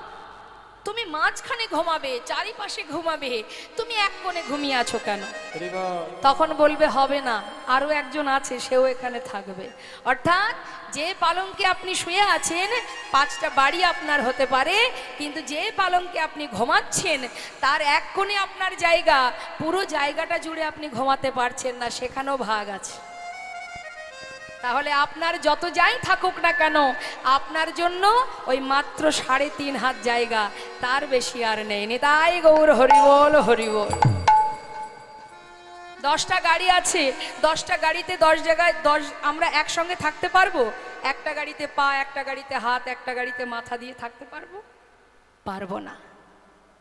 A: তুমি মাঝখানে ঘুমাবে, চারিপাশে ঘুমাবে, তুমি এক কোণে ঘুমিয়ে আছো কেন? তখন বলবে হবে না, আরো একজন আছে, সেও এখানে থাকবে। অর্থাৎ যে পালঙ্কে আপনি শুয়ে আছেন 5টা বাড়ি আপনার হতে পারে, কিন্তু যে পালঙ্কে আপনি ঘুমাচ্ছেন তার এক কোণে আপনার জায়গা, পুরো জায়গাটা জুড়ে আপনি ঘুমাতে পারছেন না, সেখানেও ভাগ আছে। তাহলে আপনার যত যাই থাকুক না কেন, আপনার জন্য ওই মাত্র 3.5 হাত জায়গা, তার বেশি আর নেই। নিতাই গৌর হরিবোল হরিবোল। 10টা গাড়ি আছে, 10টা গাড়িতে 10 জায়গায় 10 আমরা একসঙ্গে থাকতে পারবো? একটা গাড়িতে পা, একটা গাড়িতে হাত, একটা গাড়িতে মাথা দিয়ে থাকতে পারবো? পারবো না।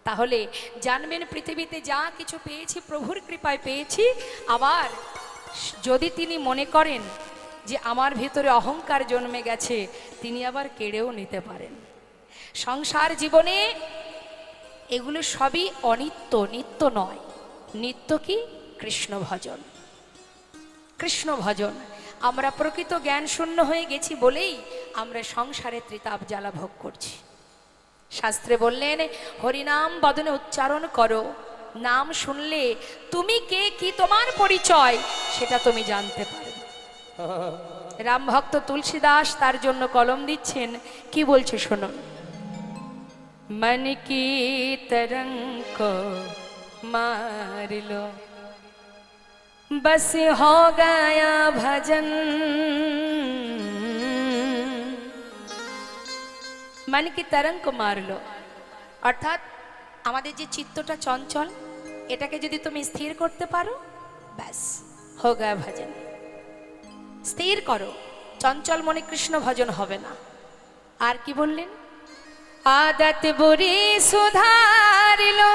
A: তাহলে জানবেন, পৃথিবীতে যা কিছু পেয়েছি প্রভুর কৃপায় পেয়েছি। আবার যদি তিনি মনে করেন যে আমার ভিতরে অহংকার জন্মে গেছে, তিনি আবার কেড়েও নিতে পারেন। সংসার জীবনে এগুলো সবই অনিত্য, নিত্য নয়। নিত্য কি? কৃষ্ণ ভজন। কৃষ্ণ ভজন। আমরা প্রকৃত জ্ঞান শূন্য হয়ে গেছি বলেই আমরা সংসারে ত্রিতাপ জ্বালা ভোগ করছি। শাস্ত্রে বললেন, হরিনাম বদনে উচ্চারণ করো, নাম শুনলে তুমি কে, কি তোমার পরিচয়, সেটা তুমি জানতে পারবে। রাম ভক্ত তুলসীদাস তার জন্য কলম দিচ্ছেন, কি বলছে শুনুন। मन की तरंग को मार लो, बस हो गया भजन। मन की तरंग को मार लो, অর্থাৎ আমাদের যে চিত্তটা চঞ্চল, এটাকে যদি তুমি স্থির করতে পারো, ব্যাস हो गया भजन। স্থির করো, চঞ্চল মনে কৃষ্ণ ভজন হবে না। আর কি বললেন? आदत बुरी सुधार लो,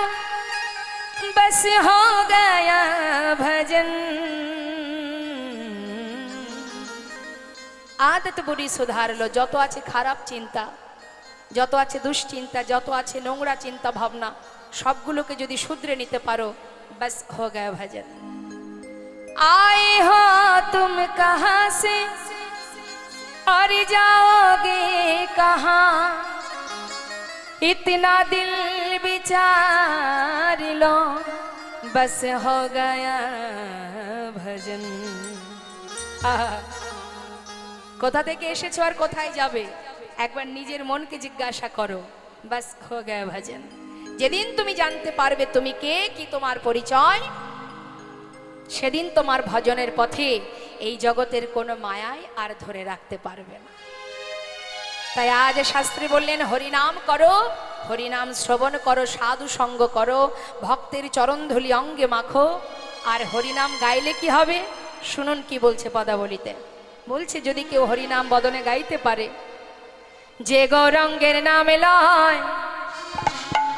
A: बस हो गया भजन। आदत बुरी सुधार लो, যত আছে খারাপ চিন্তা, যত আছে দুশ্চিন্তা, যত আছে নোংরা চিন্তা ভাবনা, সবগুলোকে যদি শুধরে নিতে পারো, बस हो गया भजन। आए हो तुम कहाँ से और जाओगे कहाँ, इतना दिल विचार लो, बस हो गया भजन। কোথা থেকে এসেছো আর কোথায় যাবে, একবার নিজের মনকে জিজ্ঞাসা করো, বাস হো গয়া ভজন। যেদিন তুমি জানতে পারবে তুমি কে, কি তোমার পরিচয়, সেদিন তোমার ভজনের পথে এই জগতের কোনো মায়ায় আর ধরে রাখতে পারবে না। তাই আজ শাস্ত্রী বললেন, হরিনাম করো, হরিনাম শ্রবণ করো, সাধু সঙ্গ করো, ভক্তের চরণধুলি অঙ্গে মাখো। আর হরিনাম গাইলে কি হবে শুনুন কি বলছে পদাবলিতে। বলছে, যদি কেউ হরিনাম বদনে গাইতে পারে, যে গৌরঙ্গের নামে লয়,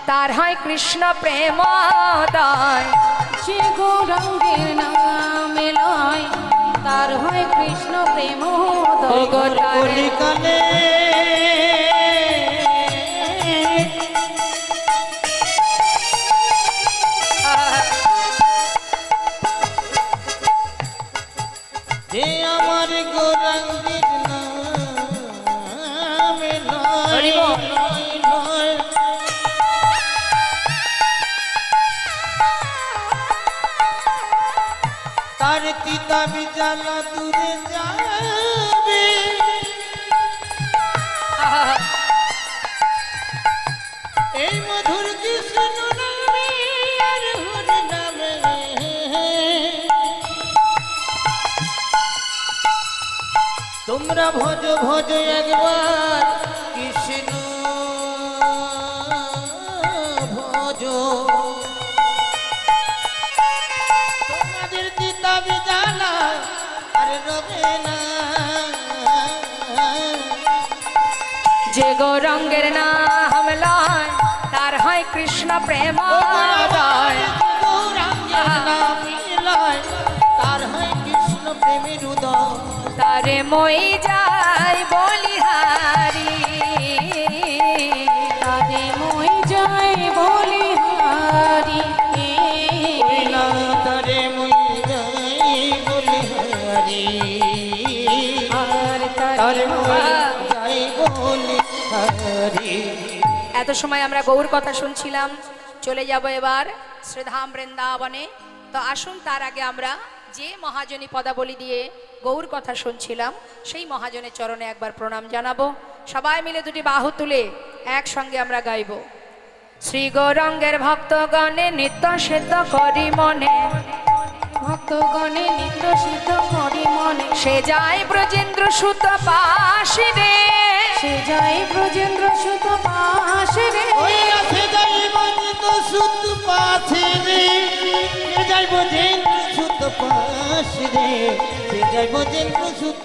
A: তার হয় কৃষ্ণ প্রেমোদয়।
B: যে গৌরঙ্গের নামে লয়, তার হয় কৃষ্ণ প্রেমোদয়।
D: কলিকালে যে আমার গৌরঙ্গের নামে লয়, লয়, লয়, তার তিতাবি জ্বালা দূরে যাবে। তোমরা ভজ ভজ একবার কৃষ্ণ ভজ তোমাদের দিতা বিজালা আর রবে না
A: যে গৌরঙ্গের নাম লয় তার হয় কৃষ্ণ প্রেমোদয়।
D: গৌরাঙ্গের নাম লয় তার হয় কৃষ্ণ প্রেমের উদয়।
A: তারে মই যাই বলিহারি,
B: তারে মই যাই বলিহারি,
D: তারে মই যাই বলিহারি,
A: আর
D: তারে মই
A: তার
D: যাই বলিহারি।
A: এত সময় আমরা গৌর কথা শুনছিলাম, চলে যাব এবার শ্রীধাম বৃন্দাবনে। তো আসুন তার আগে আমরা যে মহাজনী পদাবলী দিয়ে গৌর কথা শুনছিলাম সেই মহাজনের চরণে একবার প্রণাম জানাবো। সবাই মিলে দুটি বাহু তুলে একসঙ্গে আমরা গাইব। শ্রী গৌরাঙ্গের ভক্তগণে নিত্য সিদ্ধ করি মনে,
B: ভক্তগণে নিত্য সিদ্ধ করি মনে,
A: সে যায় ব্রজেন্দ্র সুত পাশে রে,
B: সে যাই ব্রজেন্দ্র সুত পাশে রে,
D: ওই রাতে যাইব তো সুত পাছে রে, সে যাইব যেন্দ্র সুত পাশে রে, সে যাইব যেন্দ্র সুত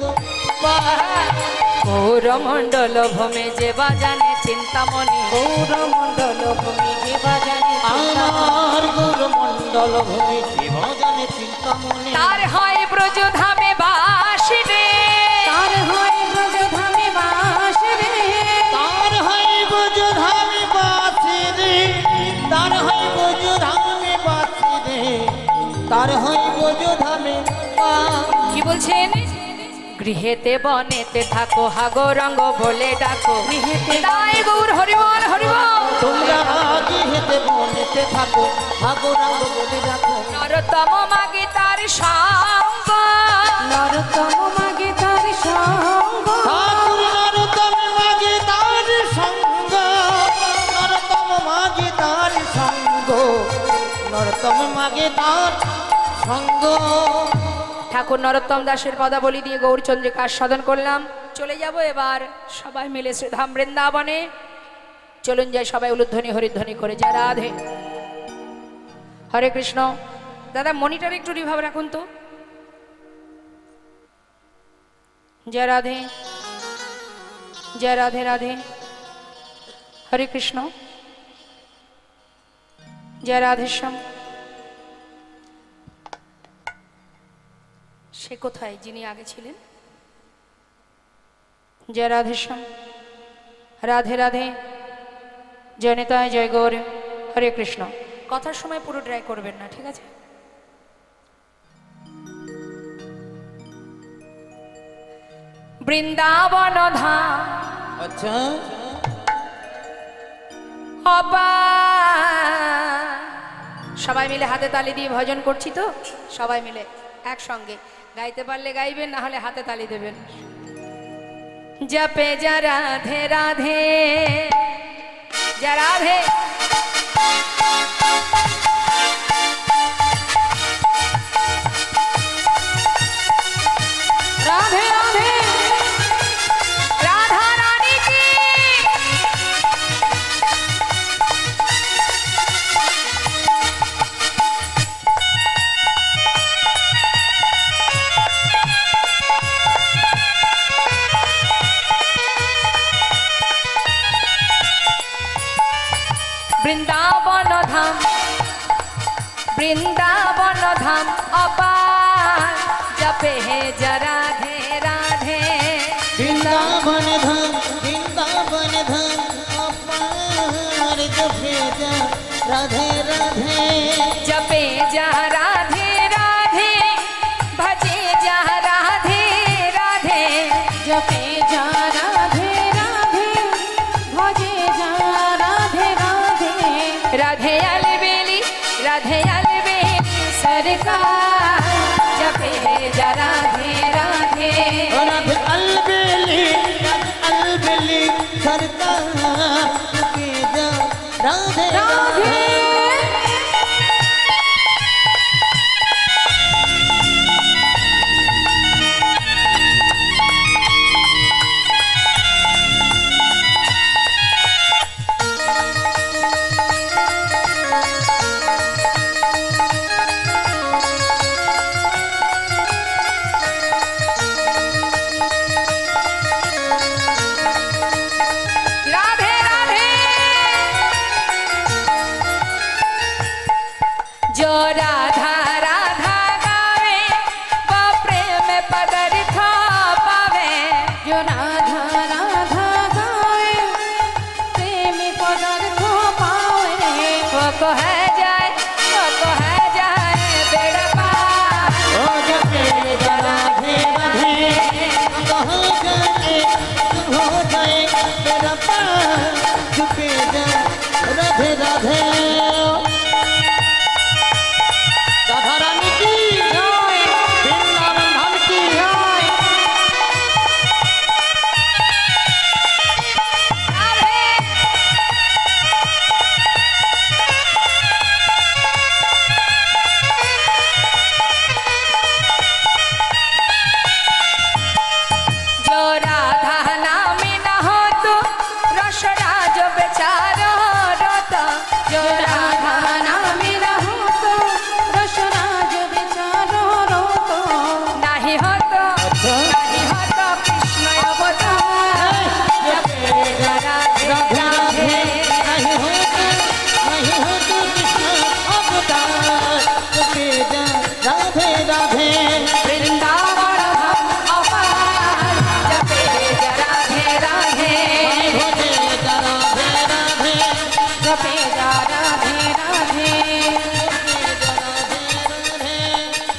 A: গৌরমণ্ডল ভূমে যে বাজানে চিন্তামণি,
B: গৌরমণ্ডল ভূমি যে বাজানে
D: আমার গৌরমণ্ডল ভূমি শিব জানে চিন্তামণি।
A: তার হয় ব্রজধামে বাসি রে,
B: তার হয় ব্রজধামে বাস রে,
D: তার হয় ব্রজধামে বাসে রে, তার হয় ব্রজধামে বাসে রে, তার হয় ব্রজধামে
A: কি বলছেন? গৃহেতে বনেতে থাকো হাগরঙ্গ বলে ডাকো,
B: গৃহেতে
A: তাই গৌর হরিবল হরিবল।
D: তোমরা গৃহেতে বনেতে থাকো ভাগরাঙ্গ বলে রাখো।
A: নরতম মাগে তার সঙ্গ,
B: নরতম মাগে তার সঙ্গ,
D: ঠাকুর নরতম মাগে তার সঙ্গ, নরতম মাগে তার সঙ্গ, নরতম মাগে তার সঙ্গ।
A: ঠাকুর নরোত্তম দাসের পদাবলী দিয়ে গৌরচন্দ্রিকা আস্বাদন করলাম। চলে যাব এবার সবাই মিলে শ্রীধাম বৃন্দাবনে। চলুন যাই সবাই উলুধ্বনি হরিধ্বনি করে যা রাধে। হরে কৃষ্ণ। দাদা মনিটর একটু রিভাব রাখুন তো। জয় রাধে, জয় রাধে রাধে। হরে কৃষ্ণ, জয় রাধেশ্যাম। সে কোথায় যিনি আগে ছিলেন? জয় রাধেশ্যাম, রাধে রাধে, জয় নিতাই, জয় গৌর। হরে কৃষ্ণ। কথার সময় পুরো ড্রাই করবেন না, ঠিক আছে? বৃন্দাবন ধাম
D: আচ্ছা
A: সবাই মিলে হাতে তালি দিয়ে ভজন করছি তো, সবাই মিলে একসঙ্গে গাইতে পারলে গাইবেন, না হলে হাতে তালি দেবেন। জপে যা রাধে রাধে, যা রাধে। রাধে রাধে, রাধা রানী কি। বৃন্দাবন ধাম, বৃন্দাবন ধাম অপার, জপে হে যা রাধে রাধে।
D: বৃন্দাবন ধাম, বৃন্দাবন ধাম অপার, জপে যা রাধে রাধে,
A: জপে যা রাধে রাধে, ভজে যা রাধে রাধে।
B: জপে যা রাধে রাধে, ভজে যা রাধে রাধে,
A: রাধে अलबेली, राधे अलबेली सरकार, जपे जा राधे राधे।
D: राधे अलबेली, राधे अलबेली सरकार, जपे जा राधे राधे।
A: রাধা রাধা গায় প্রেমে পদার্থ পাওয়ে ও কহে যায় বেড়া পার
D: ও জপে যা রাধে রাধে কহ জানে हो जाए मेरा पार झुके जा राधे राधे राधा रानी की जय वृंदावन धाम की जय
A: जो राधा नामे न हो तो रसराज बेचारा रोता जो राधा नामे न हो तो रसराज बेचारा रोता नहीं हो तो कृष्ण अवतार जपे जा राधे राधे
D: नहीं हो तो कृष्ण अवतार झुके जा राधे राधे
A: वृंदावन हम अपार जपे जा राधे राधे
D: भोले जा राधे राधे
A: जपे जा राधे राधे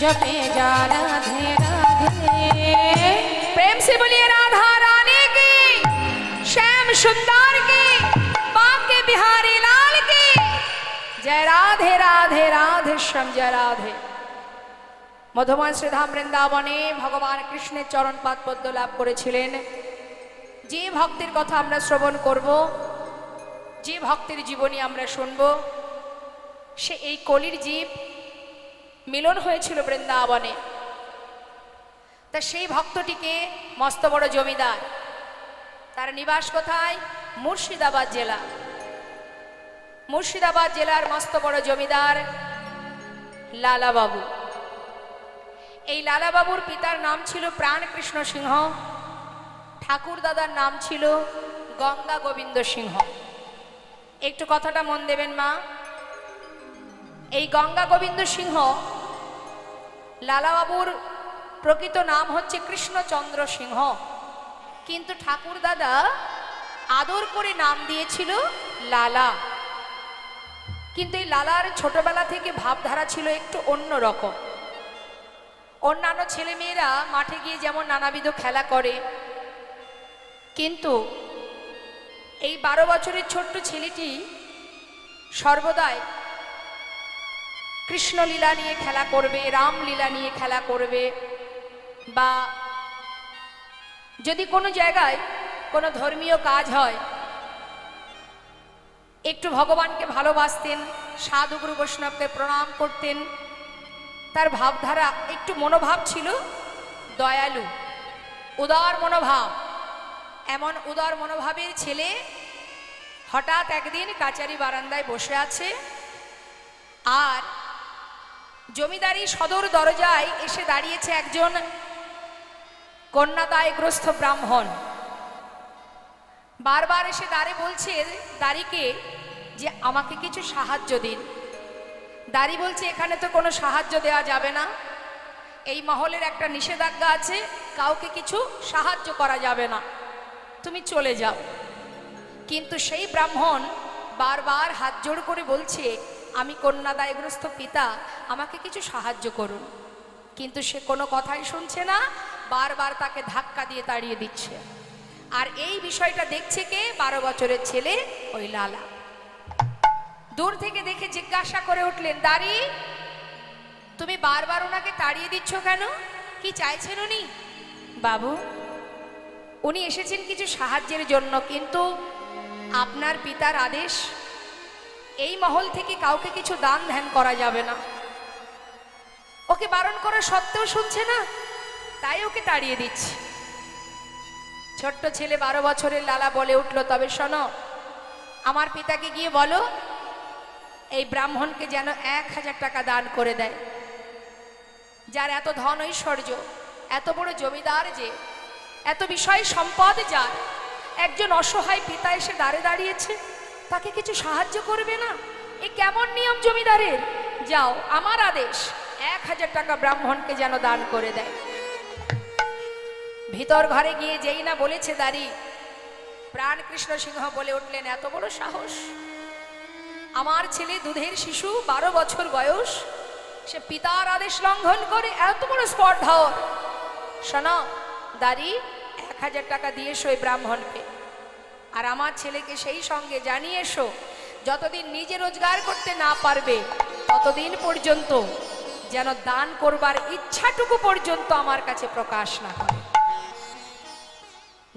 A: जपे जा राधे राधे प्रेम से बोलिए राधा रानी की श्याम सुंदर की बांके बिहारी लाल की जय राधे राधे राधे श्याम जय राधे মধুময় শ্রীধাম বৃন্দাবনে ভগবান কৃষ্ণের চরণ পাদ পদ্ম লাভ করেছিলেন যে ভক্তের কথা আমরা শ্রবণ করব যে ভক্তের জীবনী আমরা শুনব সে এই কলির জীব মিলন হয়েছিল বৃন্দাবনে তা সেই ভক্তটিকে মস্ত বড় জমিদার তার নিবাস কোথায় মুর্শিদাবাদ জেলা মুর্শিদাবাদ জেলার মস্ত বড় জমিদার লালা বাবু এই লালা বাবুর পিতার নাম ছিল প্রাণকৃষ্ণ সিংহ ঠাকুর দাদার নাম ছিল গঙ্গা গোবিন্দ সিংহ একটু কথাটা মন দেবেন মা এই গঙ্গা গোবিন্দ সিংহ লালা বাবুর প্রকৃত নাম হচ্ছে কৃষ্ণচন্দ্র সিংহ কিন্তু ঠাকুর দাদা আদর করে নাম দিয়েছিল লালা কিন্তু এই লালার ছোটবেলা থেকে ভাবধারা ছিল একটু অন্য রকম অন্যান্য ছেলেমেয়েরা মাঠে গিয়ে যেমন নানাবিধ খেলা করে কিন্তু এই 12 বছরের ছোট্ট ছেলেটি সর্বদাই কৃষ্ণলীলা নিয়ে খেলা করবে রামলীলা নিয়ে খেলা করবে বা যদি কোনো জায়গায় কোনো ধর্মীয় কাজ হয় একটু ভগবানকে ভালোবাসতেন সাধু গুরু বৈষ্ণবকে প্রণাম করতেন তার ভাবধারা একটু মনোভাব ছিল দয়ালু উদার মনোভাব এমন উদার মনোভাবের ছেলে হঠাৎ একদিন কাচারি বারান্দায় বসে আছে আর জমিদারি সদর দরজায় এসে দাঁড়িয়েছে একজন কন্যাদায়গ্রস্ত ব্রাহ্মণ বারবার এসে দাঁড়ে বলছে দাঁড়িকে যে আমাকে কিছু সাহায্য দিন দাঁড়ি বলছে এখানে তো কোনো সাহায্য দেওয়া যাবে না এই মহলের একটা নিষেধাজ্ঞা আছে কাউকে কিছু সাহায্য করা যাবে না তুমি চলে যাও কিন্তু সেই ব্রাহ্মণ বারবার হাত জোড় করে বলছে আমি কন্যাদায়গ্রস্ত পিতা আমাকে কিছু সাহায্য করুন কিন্তু সে কোনো কথাই শুনছে না বারবার তাকে ধাক্কা দিয়ে তাড়িয়ে দিচ্ছে আর এই বিষয়টা দেখছে কে 12 বছরের ছেলে ওই লালা দূর থেকে দেখে জিজ্ঞাসা করে উঠলেন দাঁড়ি তুমি বারবার ওনাকে তাড়িয়ে দিচ্ছ কেন কি চাইছেন উনি বাবু উনি এসেছেন কিছু সাহায্যের জন্য কিন্তু আপনার পিতার আদেশ এই মহল থেকে কাউকে কিছু দান ধ্যান করা যাবে না ওকে বারণ করা সত্ত্বেও শুনছে না তাই ওকে তাড়িয়ে দিচ্ছি ছোট্ট ছেলে 12 বছরের লালা বলে উঠল তবে শোনো আমার পিতাকে গিয়ে বলো এই ব্রাহ্মণকে যেন 1000 টাকা দান করে দেয় যার এত ধন ঐশ্বর্য এত বড় জমিদার যে এত বিষয় সম্পদ যার একজন অসহায় পিতা এসে দাঁড়িয়েছে তাকে কিছু সাহায্য করবে না এ কেমন নিয়ম জমিদারের যাও আমার আদেশ 1000 টাকা ব্রাহ্মণকে যেন দান করে দেয় ভিতর ঘরে গিয়ে যেই না বলেছে দাঁড়ি, প্রাণ কৃষ্ণ সিংহ বলে উঠলেন, এত বড় সাহস! আমার ছেলে দুধের শিশু, 12 বছর বয়স, সে পিতার আদেশ লঙ্ঘন করে এত বড় স্পর্ধর। শোনো দাঁড়ি, 1000 টাকা দিয়ে এসো এই ব্রাহ্মণকে, আর আমার ছেলেকে সেই সঙ্গে জানিয়ে এসো, যতদিন নিজে রোজগার করতে না পারবে ততদিন পর্যন্ত যেন দান করবার ইচ্ছাটুকু পর্যন্ত আমার কাছে প্রকাশ না করে।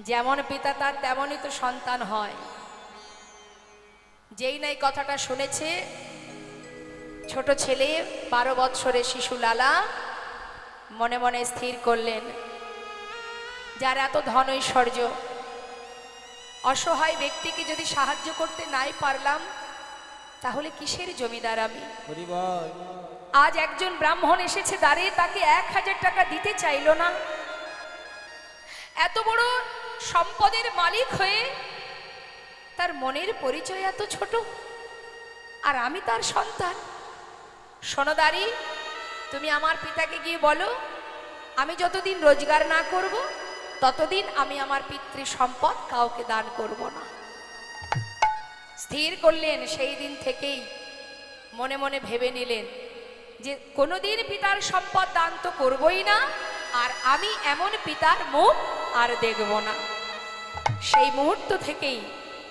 A: যেমন পিতা তার তেমনই তো সন্তান হয়। যেই নাই কথাটা শুনেছে, ছোট ছেলে 12 বৎসরের শিশু লালা মনে মনে স্থির করলেন, যার এত ধন ঐশ্বর্য, অসহায় ব্যক্তিকে যদি সাহায্য করতে নাই পারলাম, তাহলে কিসের জমিদার আমি? আজ একজন ব্রাহ্মণ এসেছে দাঁড়িয়ে, তাকে 1000 টাকা দিতে চাইল না। এত বড় সম্পদের মালিক হয়ে তার মনের পরিচয় এত ছোট, আর আমি তার সন্তান। সোনদারি, তুমি আমার পিতাকে গিয়ে বলো, আমি যতদিন রোজগার না করব ততদিন আমি আমার পিতৃ সম্পদ কাউকে দান করব না। স্থির করলেন, সেই দিন থেকেই মনে মনে ভেবে নিলেন যে কোনোদিন পিতার সম্পদ দান তো করবই না, আর আমি এমন পিতার মুখ আর দেখব না। সেই মুহূর্ত থেকেই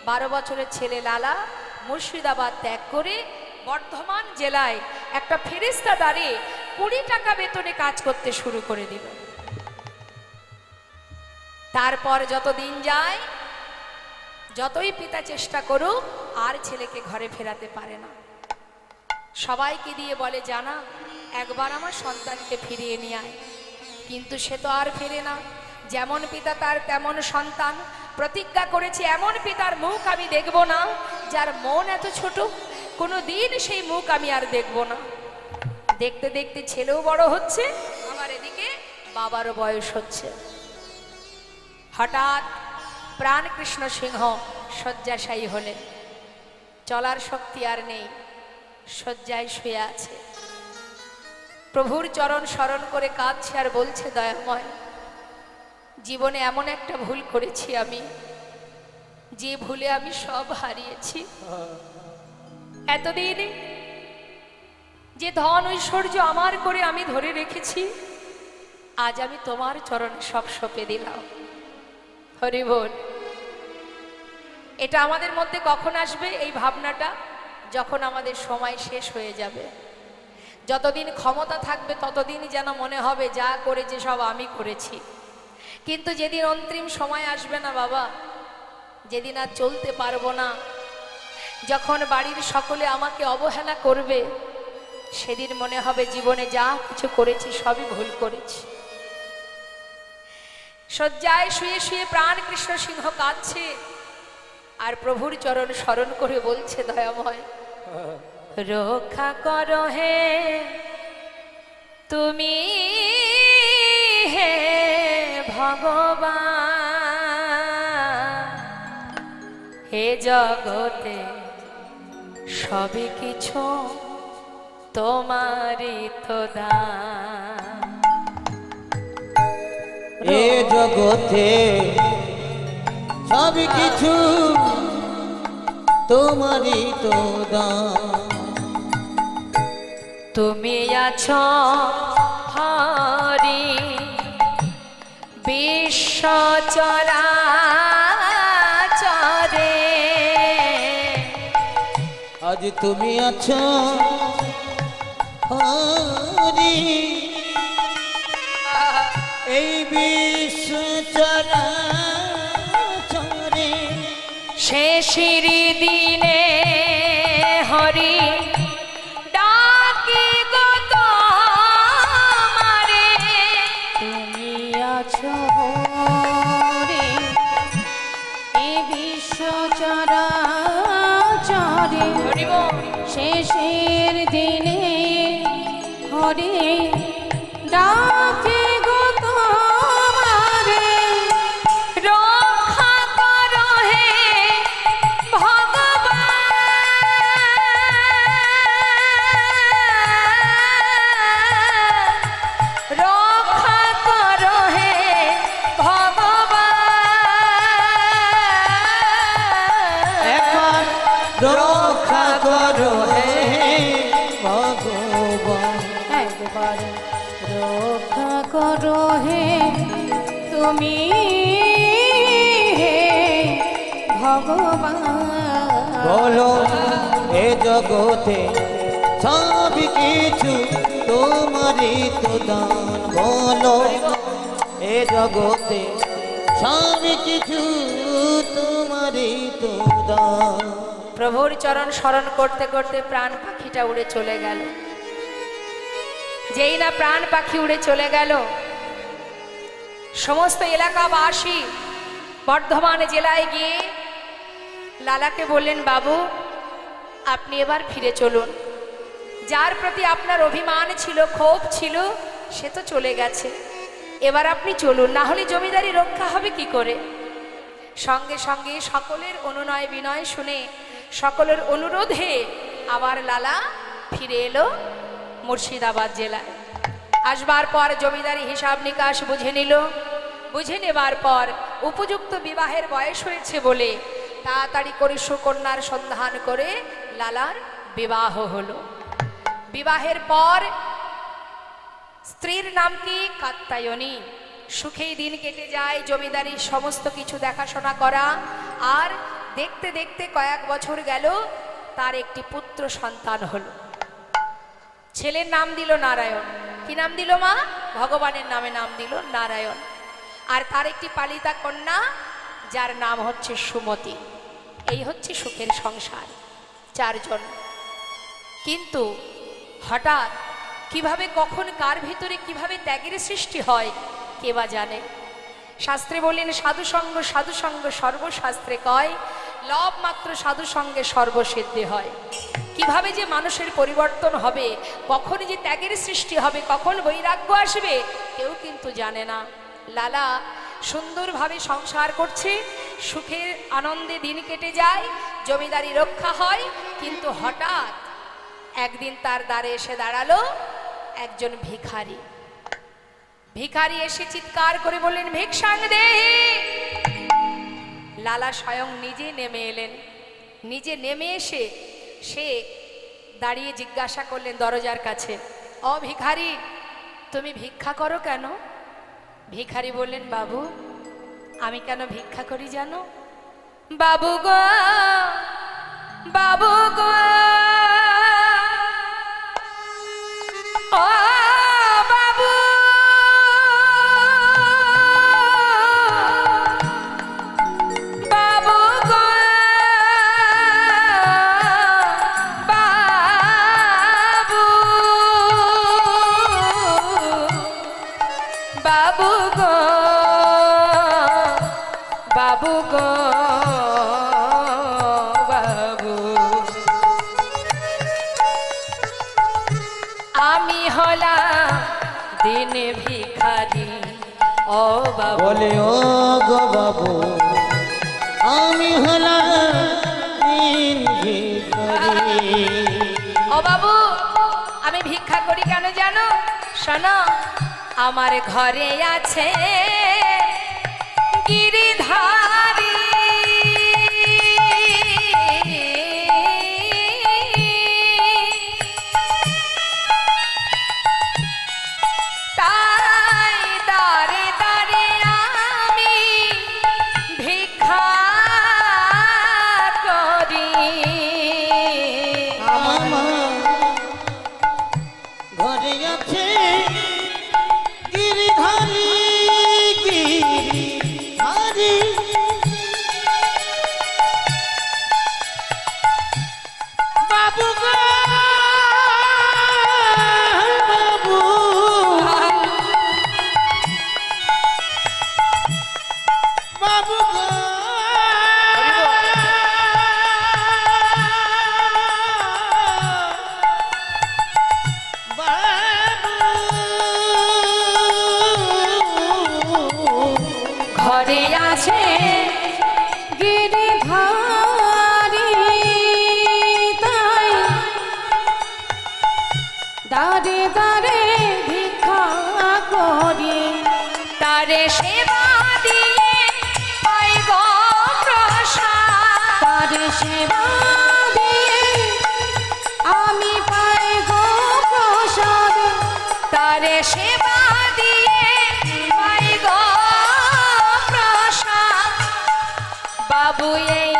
A: 12 বছরের ছেলে লালা মুর্শিদাবাদ ত্যাগ করে বর্ধমান জেলায় একটা ফেরেস্তা দাঁড়িয়ে 20 টাকা বেতনে কাজ করতে শুরু করে দিল। তারপর যত দিন যায়, যতই পিতা চেষ্টা করুক, আর ছেলেকে ঘরে ফেরাতে পারে না। সবাইকে দিয়ে বলে, জানা একবার আমার সন্তানকে ফিরিয়ে নিয়ে আয়, কিন্তু সে তো আর ফেরে না। যেমন পিতা তার তেমন সন্তান। প্রতিজ্ঞা করেছে, এমন পিতার মুখ আমি দেখব না যার মন এত ছোট, কোনো দিন সেই মুখ আমি আর দেখব না। দেখতে দেখতে ছেলেও বড় হচ্ছে, আবার এদিকে বাবারও বয়স হচ্ছে। হঠাৎ প্রাণ কৃষ্ণ সিংহ শয্যাশায়ী হলেন, চলার শক্তি আর নেই, শয্যায় শুয়ে আছে। প্রভুর চরণ স্মরণ করে কাঁদছে আর বলছে, দয়াময়, জীবনে এমন একটা ভুল করেছি আমি, যে ভুলে আমি সব হারিয়েছি। এতদিন যে ধন ঐশ্বর্য আমার করে আমি ধরে রেখেছি, আজ আমি তোমার চরণে সব সঁপে দিলাম। হরি বল। এটা আমাদের মধ্যে কখন আসবে এই ভাবনাটা? যখন আমাদের সময় শেষ হয়ে যাবে। যতদিন ক্ষমতা থাকবে ততদিন যেন মনে হবে যা করেছে সব আমি করেছি। কিন্তু যেদিন অন্তিম সময় আসবে না বাবা, যেদিন আর চলতে পারবো না, যখন বাড়ির সকলে আমাকে অবহেলা করবে, সেদিন মনে হবে জীবনে যা কিছু করেছি সবই ভুল করেছি। শয্যায় শুয়ে শুয়ে প্রাণ কৃষ্ণ সিংহ কাঁদছে আর প্রভুর চরণ স্মরণ করে বলছে, দয়াময়, রক্ষা করো হে তুমি, হে ভগবান, হে জগতে সবই কিছু তোমারই তো দান।
D: এ জগতে সব কিছু তোমারই তো দান।
A: তুমি আছো হরি বিশ্ব চরাচরে,
D: আজ তুমি আছো হরি এই বিশ্ব চরাচরে।
A: শেষের দিনে হরি ডাকি গো তোমারে,
B: তুমি আছো হরি এই বিশ্ব চরাচরে,
A: হরি বল।
B: শেষের দিনে হরি ডাকে গো তোমারে,
A: রক্ষা করো হে ভগবান, রক্ষা করো হে ভগবান। ভগবান।
D: বলো এ জগতে সব কিছু তোমারই তো দান, বলো এ জগতে সব কিছু তোমারই তো দান।
A: প্রভুর চরণ স্মরণ করতে করতে প্রাণ পাখিটা উড়ে চলে গেল। যেই না প্রাণ পাখি উড়ে চলে গেল, সমস্ত এলাকাবাসী বর্ধমান জেলায় গিয়ে লালাকে বললেন, বাবু আপনি এবার ফিরে চলুন। যার প্রতি আপনার অভিমান ছিল, ক্ষোভ ছিল, সে তো চলে গেছে, এবার আপনি চলুন, না হলে জমিদারি রক্ষা হবে কি করে। সঙ্গে সঙ্গে সকলের অনুনয় বিনয় শুনে, সকলের অনুরোধে আবার লালা ফিরে এলো মুর্শিদাবাদ জেলায়। আসবার পর জমিদারি হিসাব নিকাশ বুঝে নিল। বুঝে নেবার পর উপযুক্ত বিবাহের বয়স হয়েছে বলে তাড়াতাড়ি করে সুকন্যার সন্ধান করে লালার বিবাহ হলো। বিবাহের পর স্ত্রীর নাম কি? কাত্যায়নী। সুখেই দিন কেটে যায়, জমিদারির সমস্ত কিছু দেখাশোনা করা। আর দেখতে দেখতে কয়েক বছর গেল, তার একটি পুত্র সন্তান হলো। ছেলের নাম দিল নারায়ণ। কি নাম দিল মা? ভগবানের নামে নাম দিল নারায়ণ। আর তার একটি পালিতা কন্যা, যার নাম হচ্ছে সুমতি। এই হচ্ছে সুখের সংসার, চারজন। কিন্তু হঠাৎ কিভাবে, কখন, কার ভিতরে কিভাবে ত্যাগের সৃষ্টি হয় কে বা জানে। শাস্ত্রে বললেন, সাধুসঙ্গ সাধুসঙ্গ সর্বশাস্ত্রে কয়, লব মাত্র সাধুসঙ্গে সর্বসিদ্ধি হয়। কিভাবে যে মানুষের পরিবর্তন হবে, কখন যে ত্যাগের সৃষ্টি হবে, কখন বৈরাগ্য আসবে, কেউ কিন্তু জানে না। লালা সুন্দরভাবে সংসার করছে, সুখের আনন্দে দিন কেটে যায়, জমিদারি রক্ষা হয়। কিন্তু হঠাৎ একদিন তার দ্বারে এসে দাঁড়ালো একজন ভিখারি। ভিখারি এসে চিৎকার করে বললেন, ভিক্ষাং দেহি। লালা স্বয়ং নিজে নেমে এলেন। নিজে নেমে এসে সে দাঁড়িয়ে জিজ্ঞাসা করলেন দরজার কাছে, ও ভিখারি, তুমি ভিক্ষা করো কেন? ভিখারি বললেন, বাবু আমি কেন ভিক্ষা করি জানো? বাবু গো, বাবু গো, ও বাবু, বাবু গো, বাবু, বাবু গো, বাবু গো, বাবু, আমি হলাম দিন ভিখারি। ও বাবু,
D: বলে ও গো বাবু, আমি হলাম দিন ভিখারি।
A: ও বাবু, আমি ভিক্ষা করি কেন জানো? শোনো, আমার ঘরে আছে গিরিধারী। তাই দাঁড়ে দাঁড়ে আমি ভিক্ষা করি।
D: আমার ঘরে আছে গিরিধারী, গিরিধারী। বাবু গো, বাবু, বাবু গো,
A: ঘরে আছে গিরিধারী, তাই দাঁড়ে দাঁড়ে ভিক্ষা করি। তারে সেবা দিয়ে পাই গো প্রসাদ। তারে সেবা দিয়ে আমি পাই গো প্রসাদ। তারে সেবা দিয়ে পাই গো প্রসাদ। বাবু এই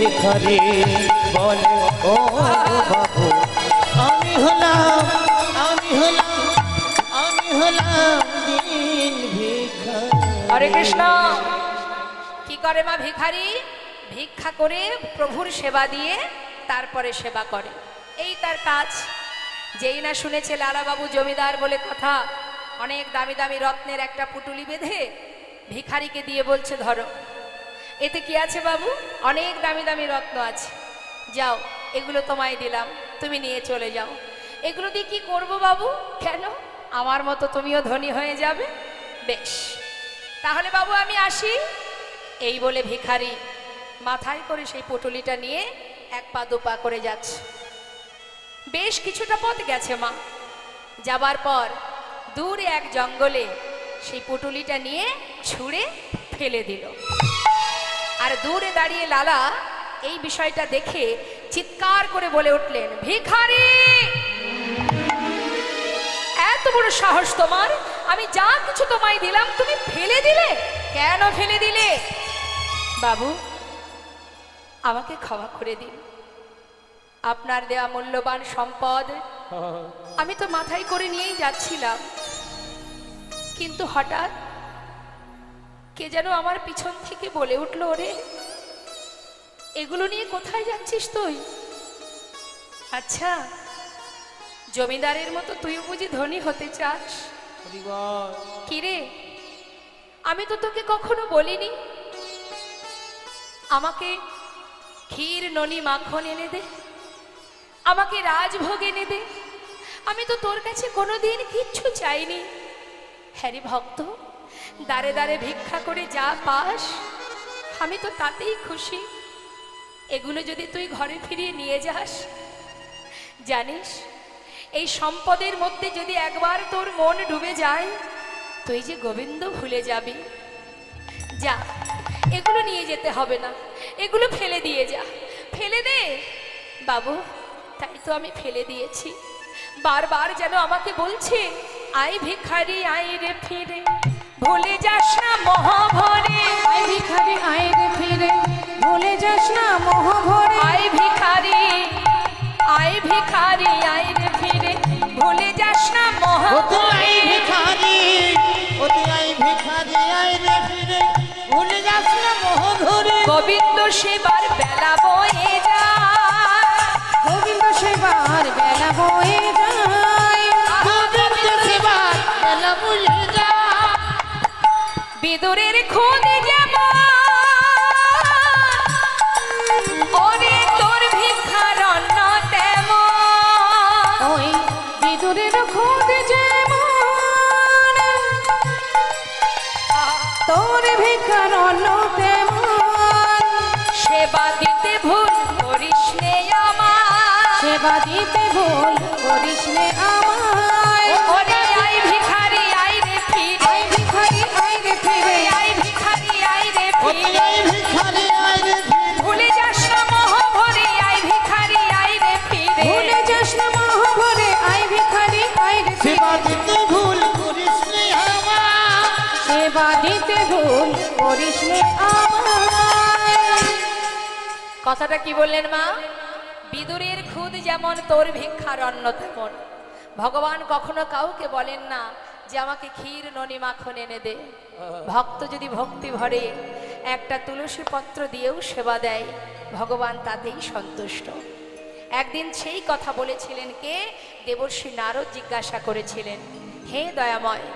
D: ভিখারি বলে ও বাবু আমি হলাম দিন ভিখারি।
A: হরে কৃষ্ণ। কি করে মা ভিখারি? ভিক্ষা করে প্রভুর সেবা দিয়ে তারপরে সেবা করে, এই তার কাজ। যেই না শুনেছে লালাবাবু জমিদার বলে কথা, অনেক দামি দামি রত্নের একটা পুটুলি বেঁধে ভিখারিকে দিয়ে বলছে ধরো। এতে কি আছে বাবু? অনেক দামি দামি রত্ন আছে, যাও এগুলো তোমায় দিলাম, তুমি নিয়ে চলে যাও। এগুলো দিয়ে কি করবো বাবু? কেন, আমার মতো তুমিও ধনী হয়ে যাবে। বেশ, তাহলে বাবু আমি আসি। এই বলে ভিখারি মাথায় করে সেই পুটুলিটা নিয়ে এক পা দুপা করে যাচ্ছে। বেশ কিছুটা পথ গেছে মা, যাবার পর দূরে এক জঙ্গলে সেই পুটুলিটা নিয়ে ছুঁড়ে ফেলে দিল। আর দূরে দাঁড়িয়ে লালা এই বিষয়টা দেখে চিৎকার করে বলে উঠলেন, ভিখারি, এত বড় সাহস তোমার! আমি যা কিছু তোমায় দিলাম তুমি ফেলে দিলে, কেন ফেলে দিলে? বাবু, আমাকে ক্ষমা করে দিন। আপনার দেয়া মূল্যবান সম্পদ আমি তো মাথায় করে নিয়েই যাচ্ছিলাম, কিন্তু হঠাৎ কে যেন আমার পিছন থেকে বলে উঠল, ওরে এগুলো নিয়ে কোথায় যাচ্ছিস তুই? আচ্ছা, জমিদারের মতো তুইও বুঝি ধনী হতে চাস? কিরে, আমি তো তোকে কখনো বলিনি আমাকে ক্ষীর ননি মাখন এনে দে, আমাকে রাজভোগ এনে দে। আমি তো তোর কাছে কোনোদিন কিচ্ছু চাইনি। হ্যারি ভক্ত, দাঁড়ে দাঁড়ে ভিক্ষা করে যা পাস আমি তো তাতেই খুশি। এগুলো যদি তুই ঘরে ফিরিয়ে নিয়ে যাস, জানিস এই সম্পদের মধ্যে যদি একবার তোর মন ডুবে যায়, তুই যে গোবিন্দ ভুলে যাবি। যা, এগুলো নিয়ে যেতে হবে না, এগুলো ফেলে দিয়ে যা, ফেলে দে। বাবু, তাই তো আমি ফেলে দিয়েছি। বারবার যেন আমাকে বলছে, আই ভিখারি আই রে ফিরে, ভুলে যাস না মহাভরে।
B: আই ভিখারি আই রে ফিরে, ভুলে যাস না মহাভরে।
A: আই ভিখারি আই ভিখারি আই রে ফিরে, ভুলে যাস না
D: ওতে আই
A: মহাভরে।
D: ভিখারি, ওতে আই ভিখারি আই রে ফিরে ভুলে যাস না মোহ ধরে।
A: গোবিন্দ সেবার বেলা বয়ে যায়,
B: গোবিন্দ সেবার বেলা বয়ে যায়,
D: গোবিন্দ সেবার বেলা বুঝে যা।
A: বিদুরের খুদ যেমন, ওরে তোর ভিক্ষার অন্ন তেমন।
B: ওই বিদুরের খোঁজ যেমন, তোর ভিক্ষার অন্ন তেমন।
A: সেবা দিতে ভুল করিস নে আমার,
B: সেবা দিতে ভুল করিস নে আমায়।
A: ওরে আই ভিখারি আই রে ফিরে,
B: আই ভিখারি আই রে ফিরে,
A: আই ভিখারি আই রে
D: ওতে
A: ফিরে,
D: আই ভিখারি আই রে ফিরে
A: ভুলে যাস না মহাভরে। আই ভিখারি আই রে ফিরে,
B: ভুলে যাস না মহাভরে। আই ভিখারি আই রে
D: সেবা
B: ফিরে,
D: দিতে ভুল করিস নে আমার।
B: সেবা দিতে ভুল করিস নে আমায়।
A: কথাটা কি বললেন মা? বিদুরের খুদ যেমন তোর ভিক্ষার অন্ন তেমন। ভগবান কখনো কাউকে বলেন না যে আমাকে ক্ষীর ননি মাখন এনে দে। ভক্ত যদি ভক্তি ভরে একটা তুলসী পত্র দিয়েও সেবা দেয়, ভগবান তাতেই সন্তুষ্ট। একদিন সেই কথা বলেছিলেন কে? দেবর্ষি নারদ জিজ্ঞাসা করেছিলেন, হে দয়াময়,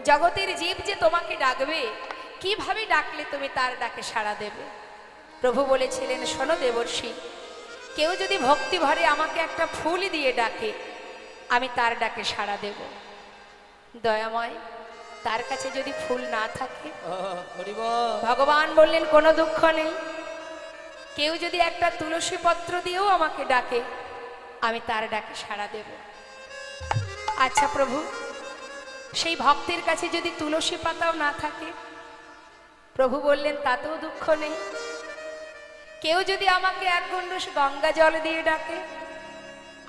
A: জগতের জীব যে তোমাকে ডাকবে, কিভাবে ডাকলে তুমি তার ডাকে সাড়া দেবে? প্রভু বলেছিলেন, শোনো দেবর্ষি, কেউ যদি ভক্তি ভরে আমাকে একটা ফুল দিয়ে ডাকে, আমি তার ডাকে সাড়া দেব। দয়াময়, তার কাছে যদি ফুল না থাকে, ভগবান বললেন কোনো দুঃখ নেই, কেউ যদি একটা তুলসী পত্র দিয়েও আমাকে ডাকে, আমি তার ডাকে সাড়া দেব। আচ্ছা প্রভু, সেই ভক্তের কাছে যদি তুলসী পাতাও না থাকে? প্রভু বললেন তাতেও দুঃখ নেই, কেউ যদি আমাকে এক গণ্ডূষ গঙ্গা জল দিয়ে ডাকে,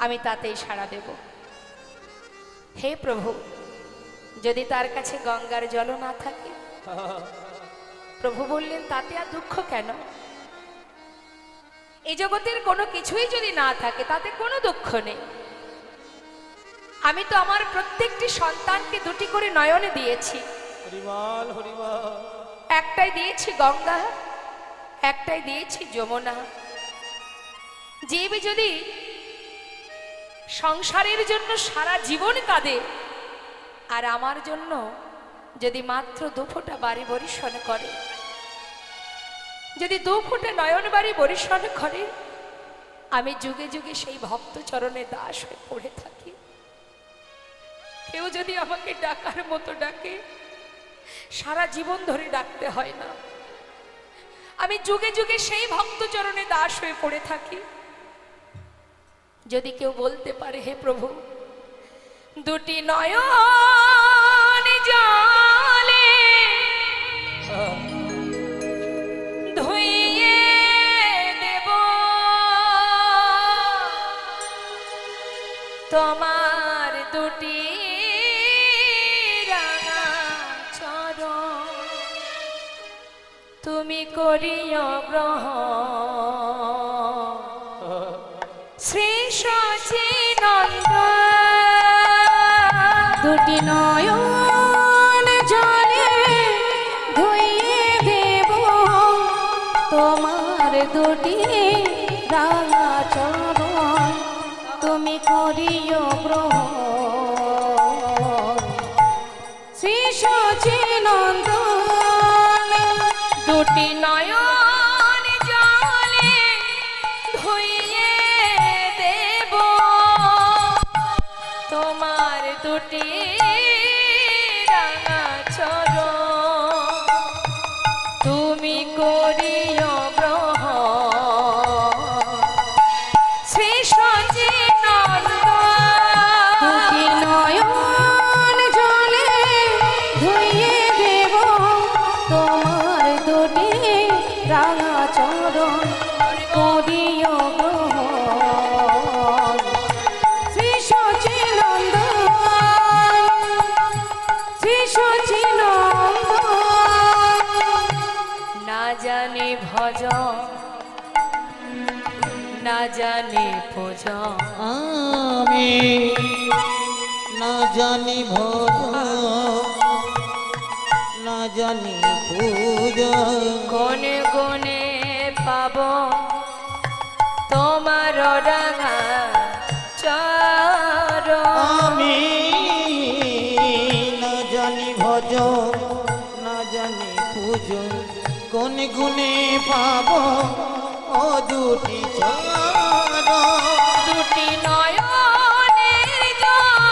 A: আমি তাতেই সাড়া দেব। হে প্রভু, যদি তার কাছে গঙ্গার জল না থাকে? প্রভু বললেন তাতে আর দুঃখ কেন? এই জগতের কোনো কিছুই যদি না থাকে তাতে কোনো দুঃখ নেই। আমি তো আমার প্রত্যেকটি সন্তানকে দুটি করে নয়নে দিয়েছি।
D: হরিবল হরিবল।
A: একটাই দিয়েছি গঙ্গা, একটাই দিয়েছি যমুনা। জীব যদি সংসারের জন্য সারা জীবন কাঁদে আর আমার জন্য যদি মাত্র 2 ফোঁটা বাড়ি বরিশন করে, যদি 2 ফোঁটা নয়ন বাড়ি বরিশন করে, আমি যুগে যুগে সেই ভক্ত চরণে দাস হয়ে পড়ে থাকি। কেউ যদি আমাকে ডাকার মতো ডাকে, সারা জীবন ধরে ডাকতে হয় না, আমি যুগে যুগে সেই ভক্ত চরণে দাস হয়ে পড়ে থাকি। যদি কেউ বলতে পারে, হে প্রভু, 2টি নয়ন জলে ধুইয়ে দেব তোমার 2টি রাঙা চরণ, তুমি করিও গ্রহণ। শ্রী সচিনন্দন
B: 2টি নয়ন জলে ধুইয়ে দেব তোমার 2টি রাঙা চরণ, তুমি করিও গ্রহণ। শ্রী সচিনন্দন
A: 2টি নয়ন জলে ধুইয়ে দেব তোমার 2টি রাঙা চরণ, তুমি করিও গ্রহণ। শ্রী সচিনন্দন
B: 2টি নয়ন জলে ধুইয়ে দেব তোমার 2টি রাঙা চরণ, করিও গ্রহণ। শ্রী সচিনন্দন, শ্রী সচিনন্দন।
A: না জানি ভজন, না জানি ভজন,
D: আমি না জানি ভজন, না জানি পূজন।
A: গনে গনে পাব তোমার রাঙা চরণ।
D: আমি না জানি ভজন, না জানি পূজন। কোন গুণে পাব ও 2টি চরণ।
A: 2টি নয়নের জল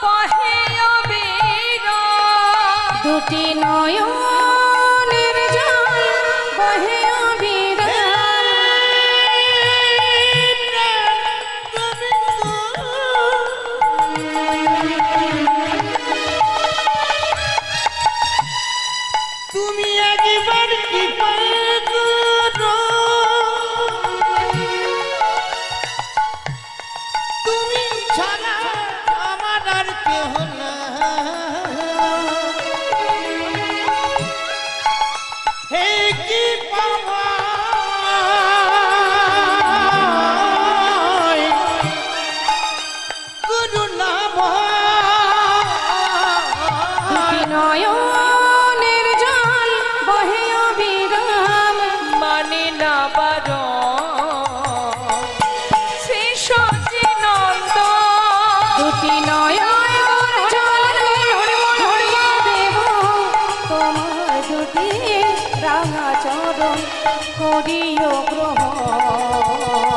A: বহে অবিরাম,
B: 2টি নয়নের জল বহে অবিরাম।
D: তুমি একবার কৃপা করো, তুমি ছাড়া আমার আর কেহ না। হে কি পাওয়া গুরু নাম।
B: 2টি নয়নের জল বহে অবিরাম।
A: মানে না বারণ। শ্রী সচিনন্দন
B: 2টি নয়নের জলে ধুইয়ে দেব তোমার 2টি রাঙা চরণ, করিও গ্রহণ।